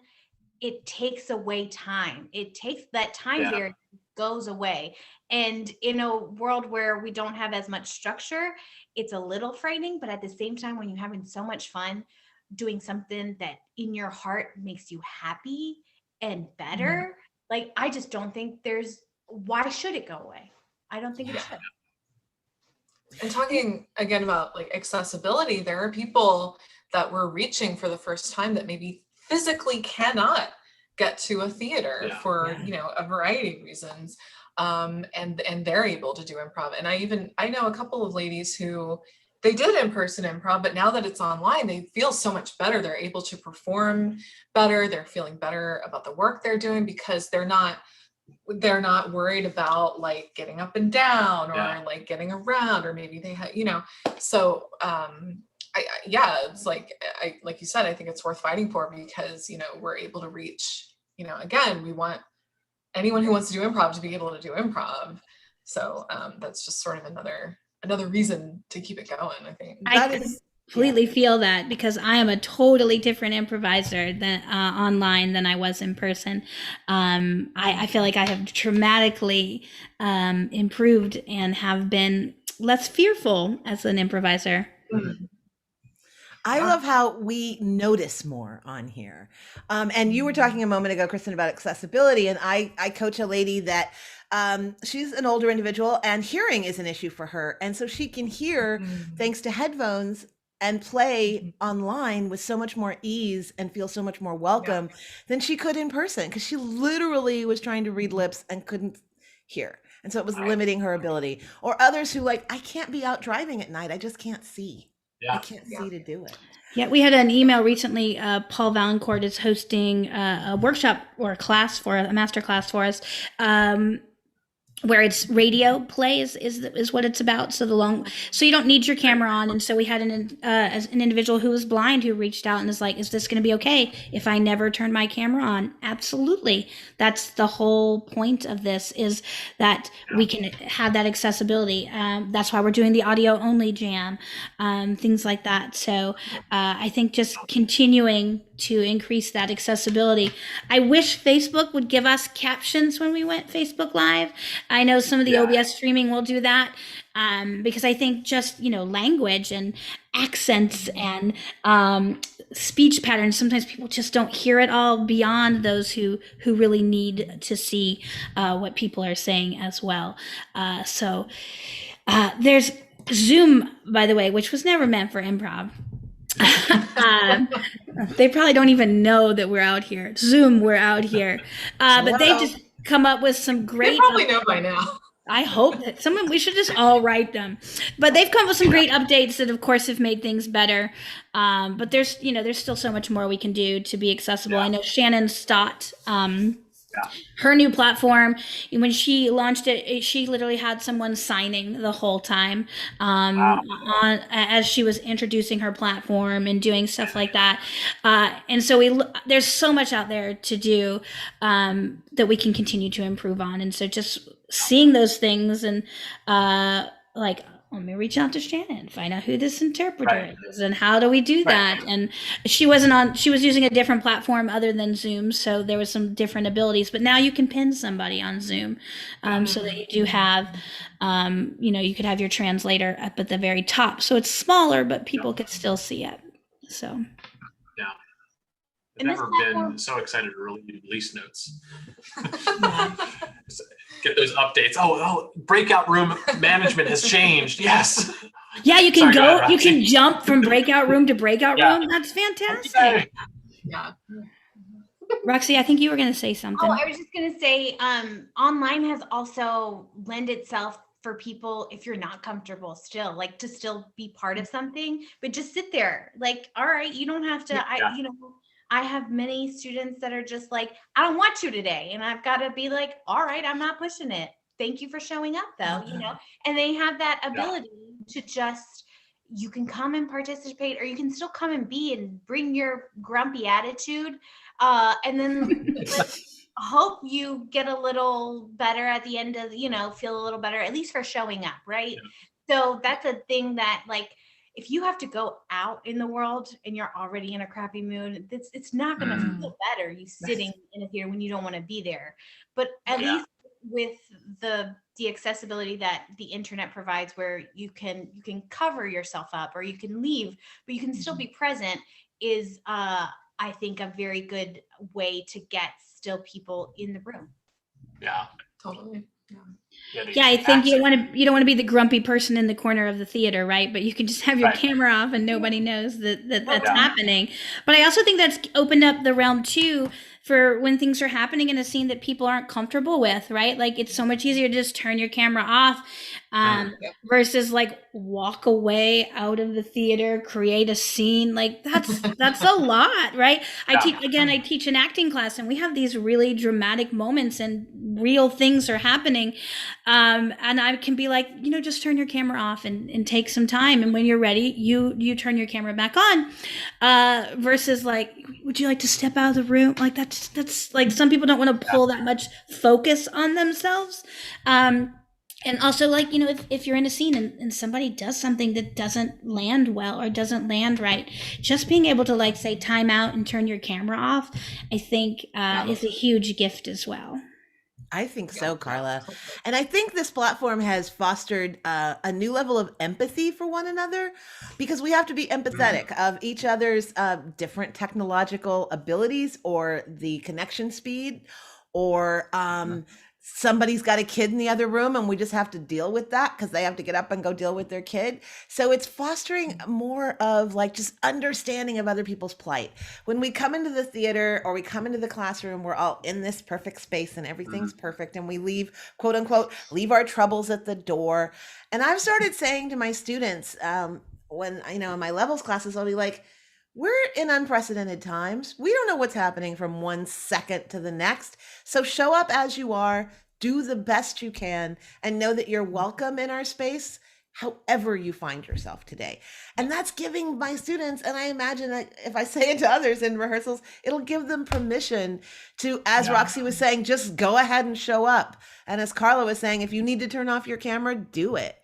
it takes away time. It takes that time barrier goes away. And in a world where we don't have as much structure, it's a little frightening, but at the same time, when you're having so much fun doing something that in your heart makes you happy and better, like, I just don't think why should it go away? I don't think it should. And talking again about like accessibility, there are people that we're reaching for the first time that maybe physically cannot get to a theater for a variety of reasons, and they're able to do improv. And I know a couple of ladies who they did in-person improv, but now that it's online, they feel so much better. They're able to perform better. They're feeling better about the work they're doing because they're not worried about like getting up and down or like getting around, or maybe they have, so it's like you said, I think it's worth fighting for because, we're able to reach, again, we want anyone who wants to do improv to be able to do improv. So that's just sort of another reason to keep it going, I think. I completely feel that because I am a totally different improviser than online than I was in person. I feel like I have dramatically improved and have been less fearful as an improviser. I love how we notice more on here. And you were talking a moment ago, Kristen, about accessibility. And I coach a lady that she's an older individual and hearing is an issue for her. And so she can hear thanks to headphones and play online with so much more ease and feel so much more welcome than she could in person, because she literally was trying to read lips and couldn't hear. And so it was limiting her ability. Or others who like, I can't be out driving at night. I just can't see. I can't see to do it. Yeah, we had an email recently. Paul Valancourt is hosting a workshop or a master class for us, where it's radio plays is what it's about. So you don't need your camera on. And so we had an individual who was blind who reached out and is like, is this going to be okay if I never turn my camera on? Absolutely. That's the whole point of this, is that we can have that accessibility. That's why we're doing the audio only jam, things like that. So I think just continuing to increase that accessibility. I wish Facebook would give us captions when we went Facebook Live. I know some of the OBS streaming will do that, because I think just, language and accents and speech patterns, sometimes people just don't hear it all beyond those who really need to see what people are saying as well. So there's Zoom, by the way, which was never meant for improv. They probably don't even know that we're out here. Zoom, we're out here. But they just come up with some great. They probably know by now. I hope that we should just all write them. But they've come up with some great updates that, of course, have made things better. But there's still so much more we can do to be accessible. I know Shannon Stott Her new platform, when she launched it, she literally had someone signing the whole time, on as she was introducing her platform and doing stuff like that. And so there's so much out there to do, that we can continue to improve on. And so just seeing those things and like, let me reach out to Shannon, find out who this interpreter is, and how do we do that. And she was using a different platform other than Zoom, so there was some different abilities. But now you can pin somebody on Zoom, so that you do have, you could have your translator up at the very top, so it's smaller, but people could still see it. So. Yeah. I've never been so excited to release notes. Get those updates. Oh, breakout room management has changed. Yes. Yeah, you can you can jump from breakout room to breakout room. That's fantastic. Okay. Yeah. Roxy, I think you were going to say something. Oh, I was just going to say, online has also lend itself for people, if you're not comfortable still, like to still be part of something, but just sit there. Like, all right, you don't have to, I have many students that are just like, I don't want you today. And I've got to be like, all right, I'm not pushing it. Thank you for showing up though, and they have that ability to just, you can come and participate, or you can still come and be and bring your grumpy attitude. And then hope you get a little better at the end of, feel a little better, at least for showing up. Right. So that's a thing that, like, if you have to go out in the world and you're already in a crappy mood, it's not going to feel better, you sitting in a theater when you don't want to be there. But at least with the accessibility that the internet provides, where you can cover yourself up, or you can leave, but you can still be present, is I think a very good way to get still people in the room. Yeah, totally. Yeah, I think you don't want to be the grumpy person in the corner of the theater, right? But you can just have your camera off and nobody knows that's happening. But I also think that's opened up the realm too for when things are happening in a scene that people aren't comfortable with, right? Like, it's so much easier to just turn your camera off, versus like walk away out of the theater, create a scene. Like, that's a lot, right? I teach an acting class, and we have these really dramatic moments and real things are happening. And I can be like, just turn your camera off and take some time. And when you're ready, you turn your camera back on, versus like, would you like to step out of the room? Like, that's like, some people don't want to pull that much focus on themselves. And also, like, if you're in a scene and somebody does something that doesn't land well or doesn't land right, just being able to, like, say time out and turn your camera off, I think is a huge gift as well. I think so, Carla. And I think this platform has fostered a new level of empathy for one another, because we have to be empathetic of each other's different technological abilities, or the connection speed, or somebody's got a kid in the other room and we just have to deal with that because they have to get up and go deal with their kid. So it's fostering more of, like, just understanding of other people's plight. When we come into the theater or we come into the classroom, we're all in this perfect space and everything's perfect, and we leave, quote unquote, leave our troubles at the door. And I've started saying to my students, when, in my levels classes, I'll be like, we're in unprecedented times. We don't know what's happening from one second to the next. So show up as you are, do the best you can, and know that you're welcome in our space, however you find yourself today. And that's giving my students, and I imagine that if I say it to others in rehearsals, it'll give them permission to, as Roxy was saying, just go ahead and show up. And as Carla was saying, if you need to turn off your camera, do it.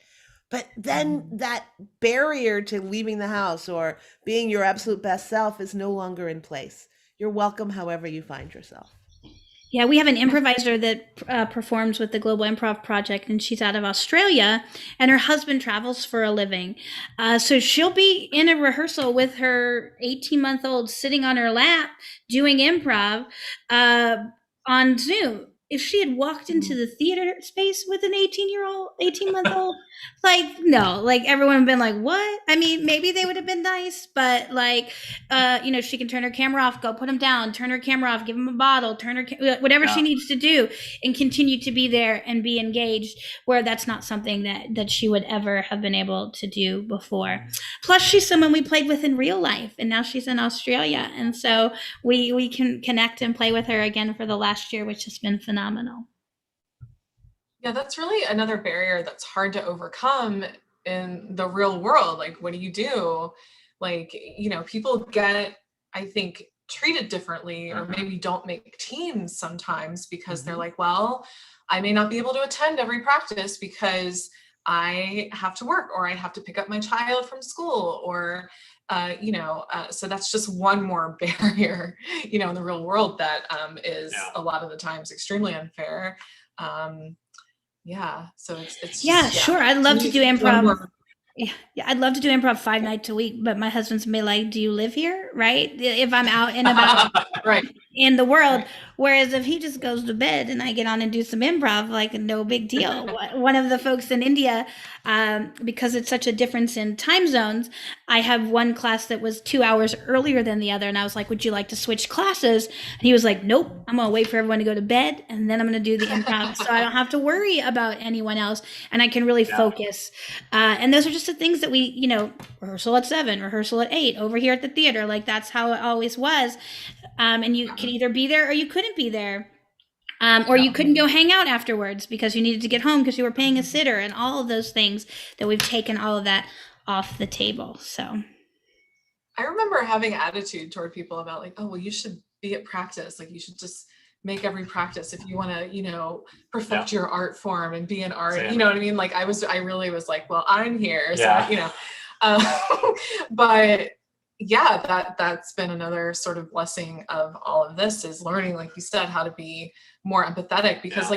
But then that barrier to leaving the house or being your absolute best self is no longer in place. You're welcome however you find yourself. Yeah, we have an improviser that performs with the Global Improv Project, and she's out of Australia, and her husband travels for a living. So she'll be in a rehearsal with her 18-month-old sitting on her lap doing improv on Zoom. if she had walked into the theater space with an 18-month-old, like, no, like everyone would have been like, what? I mean, maybe they would have been nice, but like, she can turn her camera off, go put him down, turn her camera off, give him a bottle, turn her, whatever she needs to do, and continue to be there and be engaged, where that's not something that she would ever have been able to do before. Plus, she's someone we played with in real life, and now she's in Australia. And so we can connect and play with her again for the last year, which has been phenomenal. Yeah, that's really another barrier that's hard to overcome in the real world. Like, what do you do? Like, people get, I think, treated differently, or maybe don't make teams sometimes because they're like, well, I may not be able to attend every practice because I have to work, or I have to pick up my child from school, or so that's just one more barrier, in the real world that is a lot of the times extremely unfair. So it's sure. I'd love to do improv. Yeah, I'd love to do improv 5 nights a week, but my husband's me like, do you live here? Right? If I'm out and about right in the world. Whereas if he just goes to bed and I get on and do some improv, like, no big deal. One of the folks in India, because it's such a difference in time zones, I have one class that was 2 hours earlier than the other. And I was like, would you like to switch classes? And he was like, nope, I'm going to wait for everyone to go to bed, and then I'm going to do the improv. So I don't have to worry about anyone else, and I can really focus. And those are just the things that we, rehearsal at 7, rehearsal at 8 over here at the theater. Like, that's how it always was. And you can either be there or you couldn't be there. Or you couldn't go hang out afterwards because you needed to get home because you were paying a sitter, and all of those things that we've taken all of that off the table. So I remember having attitude toward people about like, oh, well, you should be at practice. Like, you should just make every practice if you want to, perfect your art form and be an art. Same. You know what I mean? Like, I really was like, well, I'm here. So, but yeah, that's been another sort of blessing of all of this, is learning, like you said, how to be more empathetic, because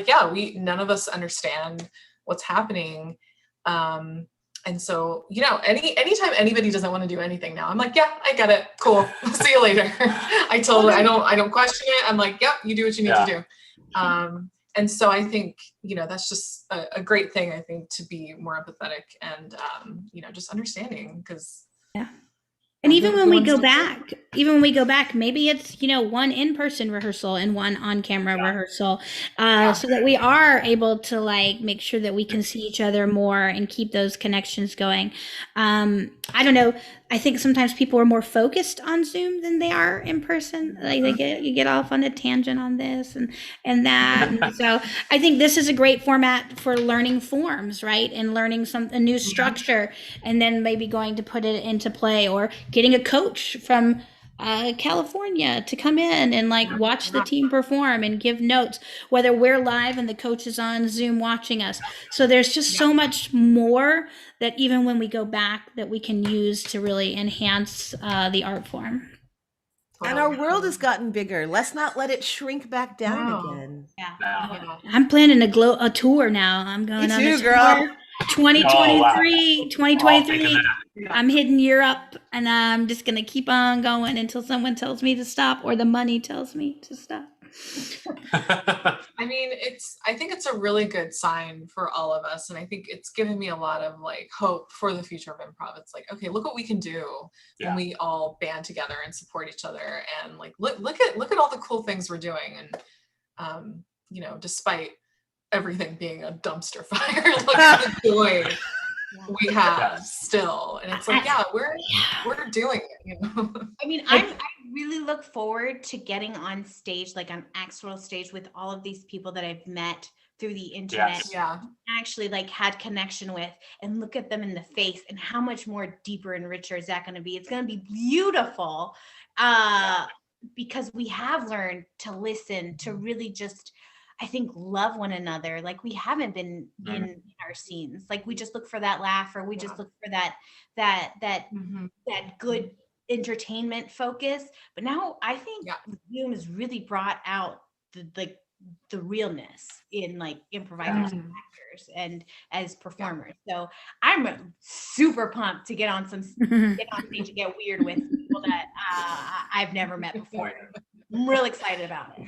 none of us understand what's happening. And so, anytime anybody doesn't want to do anything now, I'm like, yeah, I get it. Cool. See you later. I don't question it. I'm like, yep, you do what you need to do. And so I think, that's just a great thing, I think, to be more empathetic and, just understanding, because and even when we go back, maybe it's, one in-person rehearsal and one on-camera rehearsal, so that we are able to like make sure that we can see each other more and keep those connections going. I don't know. I think sometimes people are more focused on Zoom than they are in person. Like you get off on a tangent on this and that. And so I think this is a great format for learning forms, right? And learning a new structure, and then maybe going to put it into play, or getting a coach from California to come in and like watch the team perform and give notes, whether we're live and the coach is on Zoom watching us. So there's just so much more that even when we go back that we can use to really enhance the art form. And our world has gotten bigger. Let's not let it shrink back down again. I'm planning a tour now. I'm going on a tour. 2023. I'm hitting Europe, and I'm just gonna keep on going until someone tells me to stop, or the money tells me to stop. I mean, I think it's a really good sign for all of us, and I think it's given me a lot of like hope for the future of improv. It's like, okay, look what we can do when we all band together and support each other, and like look at all the cool things we're doing, and despite everything being a dumpster fire, look at the joy we have still. And it's like, we're doing it, I mean, I really look forward to getting on stage, like on actual stage, with all of these people that I've met through the internet, actually like had connection with, and look at them in the face, and how much more deeper and richer is that going to be? It's going to be beautiful, because we have learned to listen, to really just, I think, love one another. Like, we haven't been in our scenes. Like, we just look for that laugh, or we just look for that good entertainment focus. But now I think Zoom has really brought out the realness in like improvisers and actors and as performers. So I'm super pumped to get on stage and get weird with people that I've never met before. I'm real excited about it.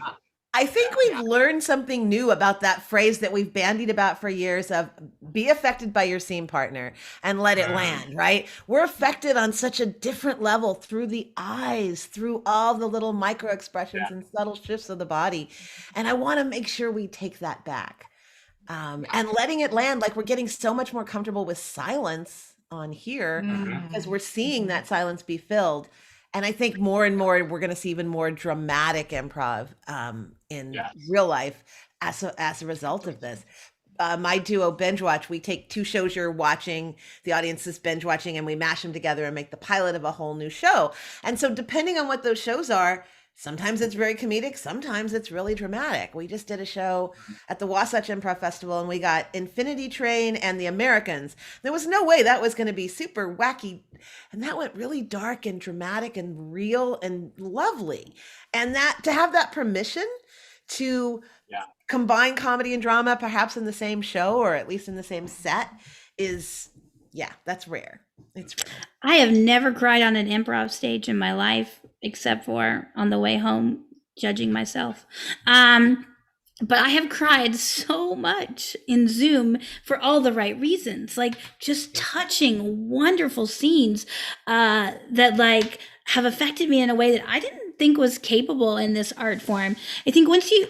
I think we've learned something new about that phrase that we've bandied about for years of be affected by your scene partner and let it land, right? We're affected on such a different level through the eyes, through all the little micro expressions and subtle shifts of the body. And I want to make sure we take that back. And letting it land, like we're getting so much more comfortable with silence on here because we're seeing that silence be filled. And I think more and more we're going to see even more dramatic improv in real life as a result of this. My duo Binge Watch, we take two shows you're watching, the audience is binge watching, and we mash them together and make the pilot of a whole new show. And so depending on what those shows are, sometimes it's very comedic, sometimes it's really dramatic. We just did a show at the Wasatch Improv Festival and we got Infinity Train and The Americans. There was no way that was going to be super wacky. And that went really dark and dramatic and real and lovely. And that to have that permission to combine comedy and drama, perhaps in the same show or at least in the same set is, that's rare. It's rare. I have never cried on an improv stage in my life, except for on the way home, judging myself. But I have cried so much in Zoom for all the right reasons, like just touching wonderful scenes that like have affected me in a way that I didn't think was capable in this art form. I think once you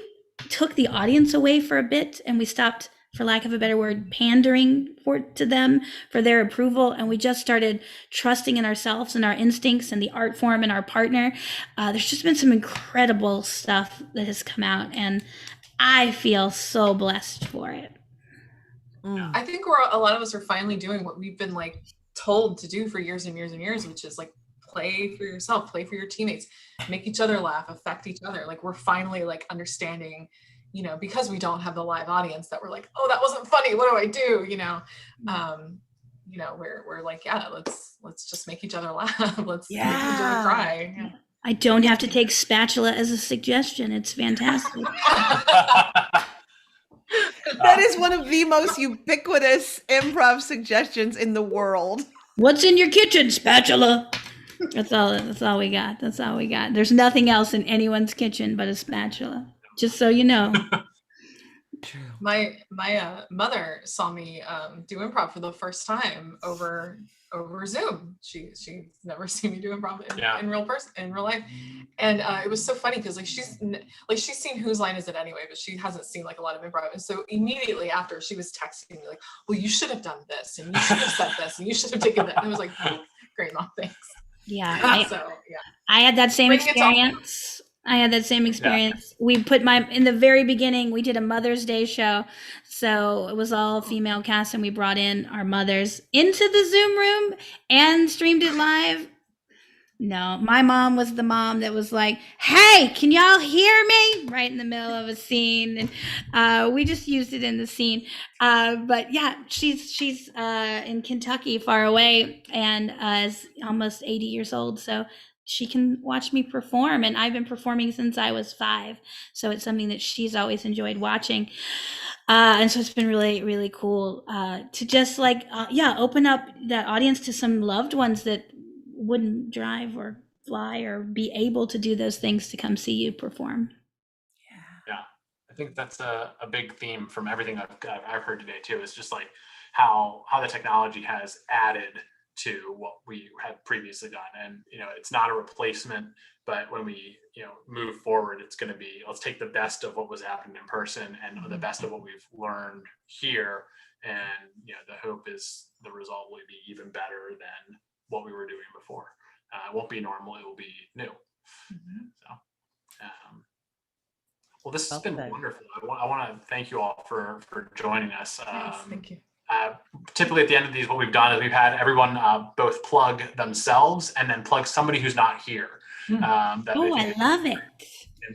took the audience away for a bit and we stopped, for lack of a better word, pandering to them for their approval, and we just started trusting in ourselves and our instincts and the art form and our partner, there's just been some incredible stuff that has come out, and I feel so blessed for it. I think a lot of us are finally doing what we've been like told to do for years and years and years, which is like play for yourself, play for your teammates, make each other laugh, affect each other. Like we're finally like understanding, you know, because we don't have the live audience that we're like, oh, that wasn't funny, what do I do? You know, we're like, let's just make each other laugh. Let's make each other cry. Yeah. I don't have to take spatula as a suggestion. It's fantastic. That is one of the most ubiquitous improv suggestions in the world. What's in your kitchen? Spatula. That's all we got. That's all we got. There's nothing else in anyone's kitchen but a spatula. Just so you know. True. My mother saw me do improv for the first time over Zoom. She's never seen me do improv in real life, and it was so funny because she's seen Whose Line Is It Anyway, but she hasn't seen like a lot of improv. And so immediately after, she was texting me like, "Well, you should have done this, and you should have said this, and you should have taken that." And I was like, oh, "Great, Mom, thanks." Yeah, I had that same experience. We put in the very beginning, we did a Mother's Day show. So it was all female cast and we brought in our mothers into the Zoom room and streamed it live. No, my mom was the mom that was like, "Hey, can y'all hear me?" Right in the middle of a scene. And we just used it in the scene. But yeah, she's in Kentucky far away and is almost 80 years old. So she can watch me perform, and I've been performing since I was 5. So it's something that she's always enjoyed watching. And so it's been really, really cool to just like, open up that audience to some loved ones that wouldn't drive or fly or be able to do those things to come see you perform. Yeah, I think that's a big theme from everything I've heard today too. It's just like how the technology has added to what we had previously done. And, it's not a replacement, but when we, move forward, it's going to be, let's take the best of what was happening in person and the best of what we've learned here. And, the hope is the result will be even better than what we were doing before. It won't be normal, it will be new. So, well, this has been wonderful. I want to thank you all for joining us. Thank you. Typically at the end of these, what we've done is we've had everyone both plug themselves and then plug somebody who's not here. I love it.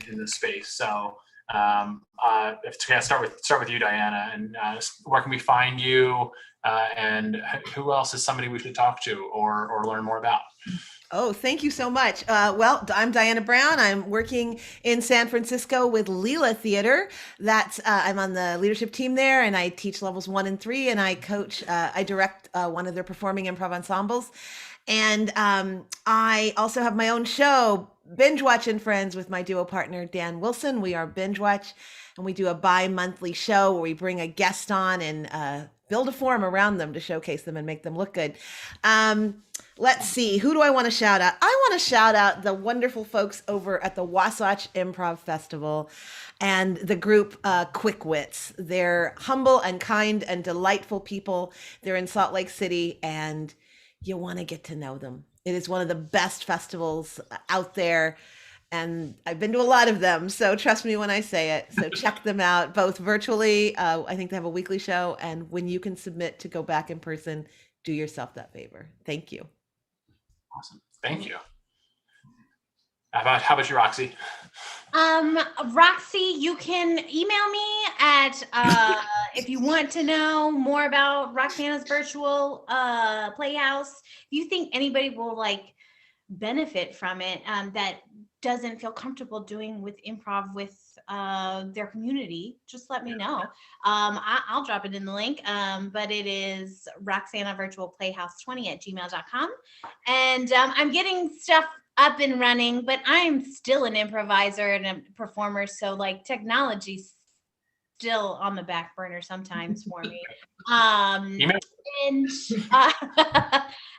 In this space. So start with you, Diana, and where can we find you? And who else is somebody we should talk to or learn more about? Oh, thank you so much. Well, I'm Diana Brown. I'm working in San Francisco with Leela Theater. I'm on the leadership team there, and I teach levels 1 and 3, and I direct one of their performing improv ensembles. And I also have my own show, Binge Watch and Friends, with my duo partner, Dan Wilson. We are Binge Watch, and we do a bi-monthly show where we bring a guest on and build a forum around them to showcase them and make them look good. Let's see, who do I want to shout out? I want to shout out the wonderful folks over at the Wasatch Improv Festival and the group Quick Wits. They're humble and kind and delightful people. They're in Salt Lake City, and you want to get to know them. It is one of the best festivals out there, and I've been to a lot of them, so trust me when I say it. So check them out, both virtually. I think they have a weekly show, and when you can submit to go back in person, do yourself that favor. Thank you. Awesome. Thank you. How about you, Roxy? Roxy, you can email me at if you want to know more about Roxana's virtual playhouse. If you think anybody will benefit from it, that doesn't feel comfortable doing with improv with their community, just let me know. I'll drop it in the link, but it is Roxana Virtual Playhouse 20@gmail.com. And I'm getting stuff up and running, but I'm still an improviser and a performer, so technology's still on the back burner sometimes for me.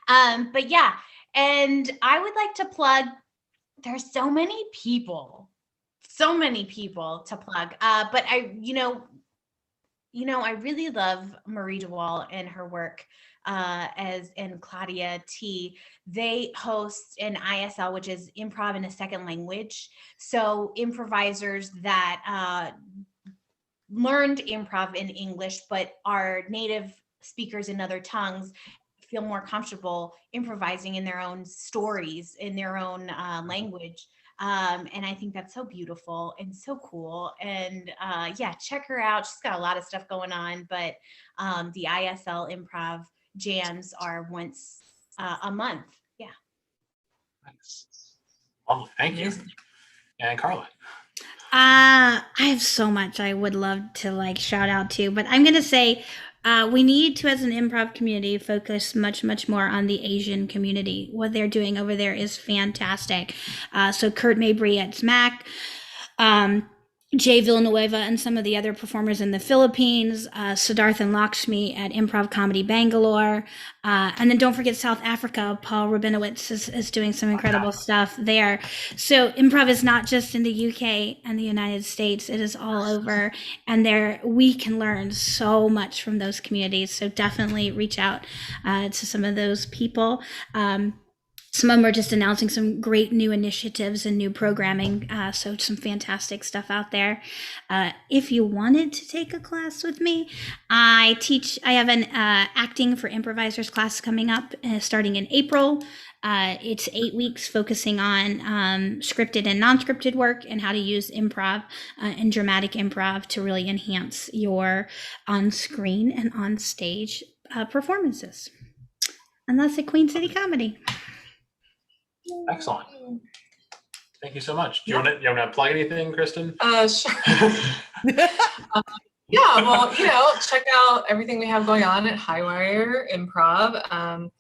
But yeah, and I would like to plug, there's so many people to plug, but I really love Marie DeWall and her work, and Claudia T. They host an ISL, which is improv in a second language. So improvisers that learned improv in English but are native speakers in other tongues feel more comfortable improvising in their own stories, in their own language. And I think that's so beautiful and so cool. And yeah, check her out. She's got a lot of stuff going on, but the ISL improv jams are once a month. Yeah. Nice. Lovely. Thank you. And Carla. I have so much I would love to shout out to, but I'm going to say we need to, as an improv community, focus much, much more on the Asian community. What they're doing over there is fantastic. So Kurt Mabry at SMAC, Jay Villanueva and some of the other performers in the Philippines, Siddharth and Lakshmi at Improv Comedy Bangalore. And then don't forget South Africa. Paul Rabinowitz is doing some incredible stuff there. So improv is not just in the UK and the United States. It is all over. And we can learn so much from those communities. So definitely reach out to some of those people. Some of them are just announcing some great new initiatives and new programming. So some fantastic stuff out there. If you wanted to take a class with me, I have an acting for improvisers class coming up starting in April. It's 8 weeks focusing on scripted and non-scripted work and how to use improv and dramatic improv to really enhance your on-screen and on-stage performances. And that's at Queen City Comedy. Excellent. Thank you so much. Do you want to plug anything, Kristen? Sure. Yeah, well, check out everything we have going on at Highwire Improv.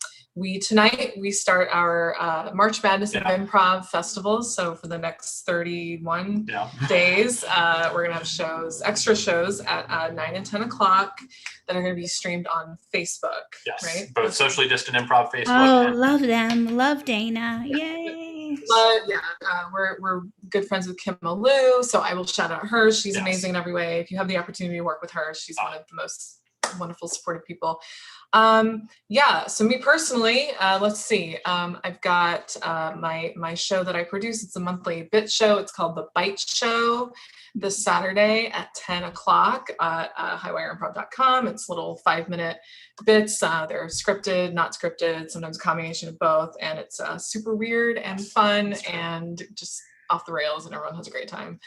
Tonight we start our March Madness of Improv Festival. So for the next 31 days, we're gonna have extra shows at 9 and 10 o'clock that are gonna be streamed on Facebook. Yes, right? Both Socially Distant Improv Facebook. Oh, love them. Love Dana. Yay. We're good friends with Kim Malou, so I will shout out her. She's amazing in every way. If you have the opportunity to work with her, she's one of the most wonderful, supportive people. So me personally, let's see. I've got my show that I produce. It's a monthly bit show. It's called The Bite Show, this Saturday at 10 o'clock at highwireimprov.com. It's little 5-minute bits. They're scripted, not scripted, sometimes a combination of both. And it's super weird and fun and just off the rails, and everyone has a great time.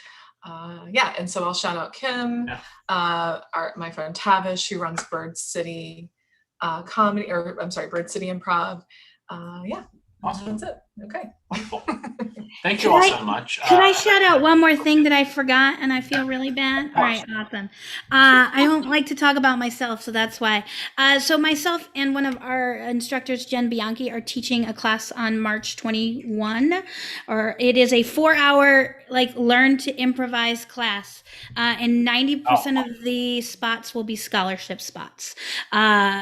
And so I'll shout out Kim, my friend Tavish, who runs Bird City Bird City Improv. Awesome. That's it. Okay. Wonderful. Thank you all so much. Could I shout out one more thing that I forgot and I feel really bad? All right, awesome. I don't like to talk about myself, so that's why. So myself and one of our instructors, Jen Bianchi, are teaching a class on March 21, or it is a 4-hour learn to improvise class, and 90% of the spots will be scholarship spots.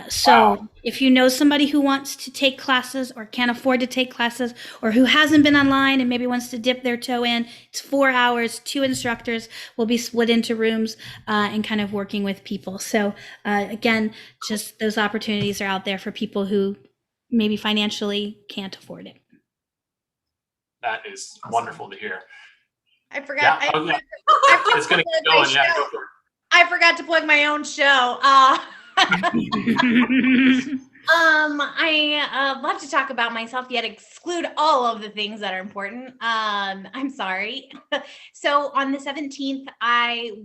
So if you know somebody who wants to take classes or can't afford to take classes, or who hasn't been online and maybe wants to dip their toe in, it's 4 hours. 2 instructors will be split into rooms and kind of working with people. So again, just those opportunities are out there for people who maybe financially can't afford it. That is wonderful to hear. I forgot. Yeah. It's going to keep going. Yeah, go for it. I forgot to plug my own show. I love to talk about myself, yet exclude all of the things that are important. I'm sorry. So on the 17th,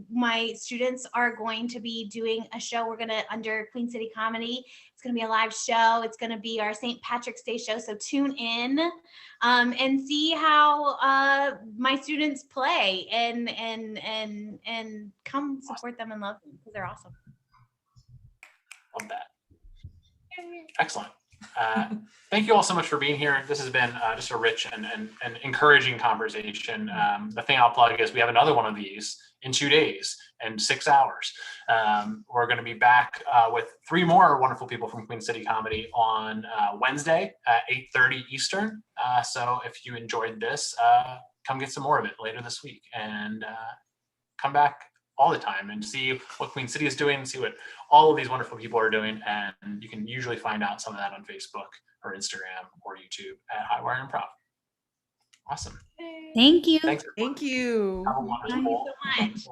my students are going to be doing a show. We're under Queen City Comedy. It's going to be a live show. It's going to be our St. Patrick's Day show. So tune in and see how my students play and come support them and love them because they're awesome. Love that. Excellent. Thank you all so much for being here. This has been just a rich and encouraging conversation. The thing I'll plug is we have another one of these in 2 days and 6 hours. We're going to be back with 3 more wonderful people from Queen City Comedy on Wednesday at 8:30 Eastern. So if you enjoyed this, come get some more of it later this week and come back all the time and see what Queen City is doing, see what all of these wonderful people are doing. And you can usually find out some of that on Facebook or Instagram or YouTube at Highwire Improv. Awesome. Thank you. Thanks. Thank you. Have a wonderful Thank you so much.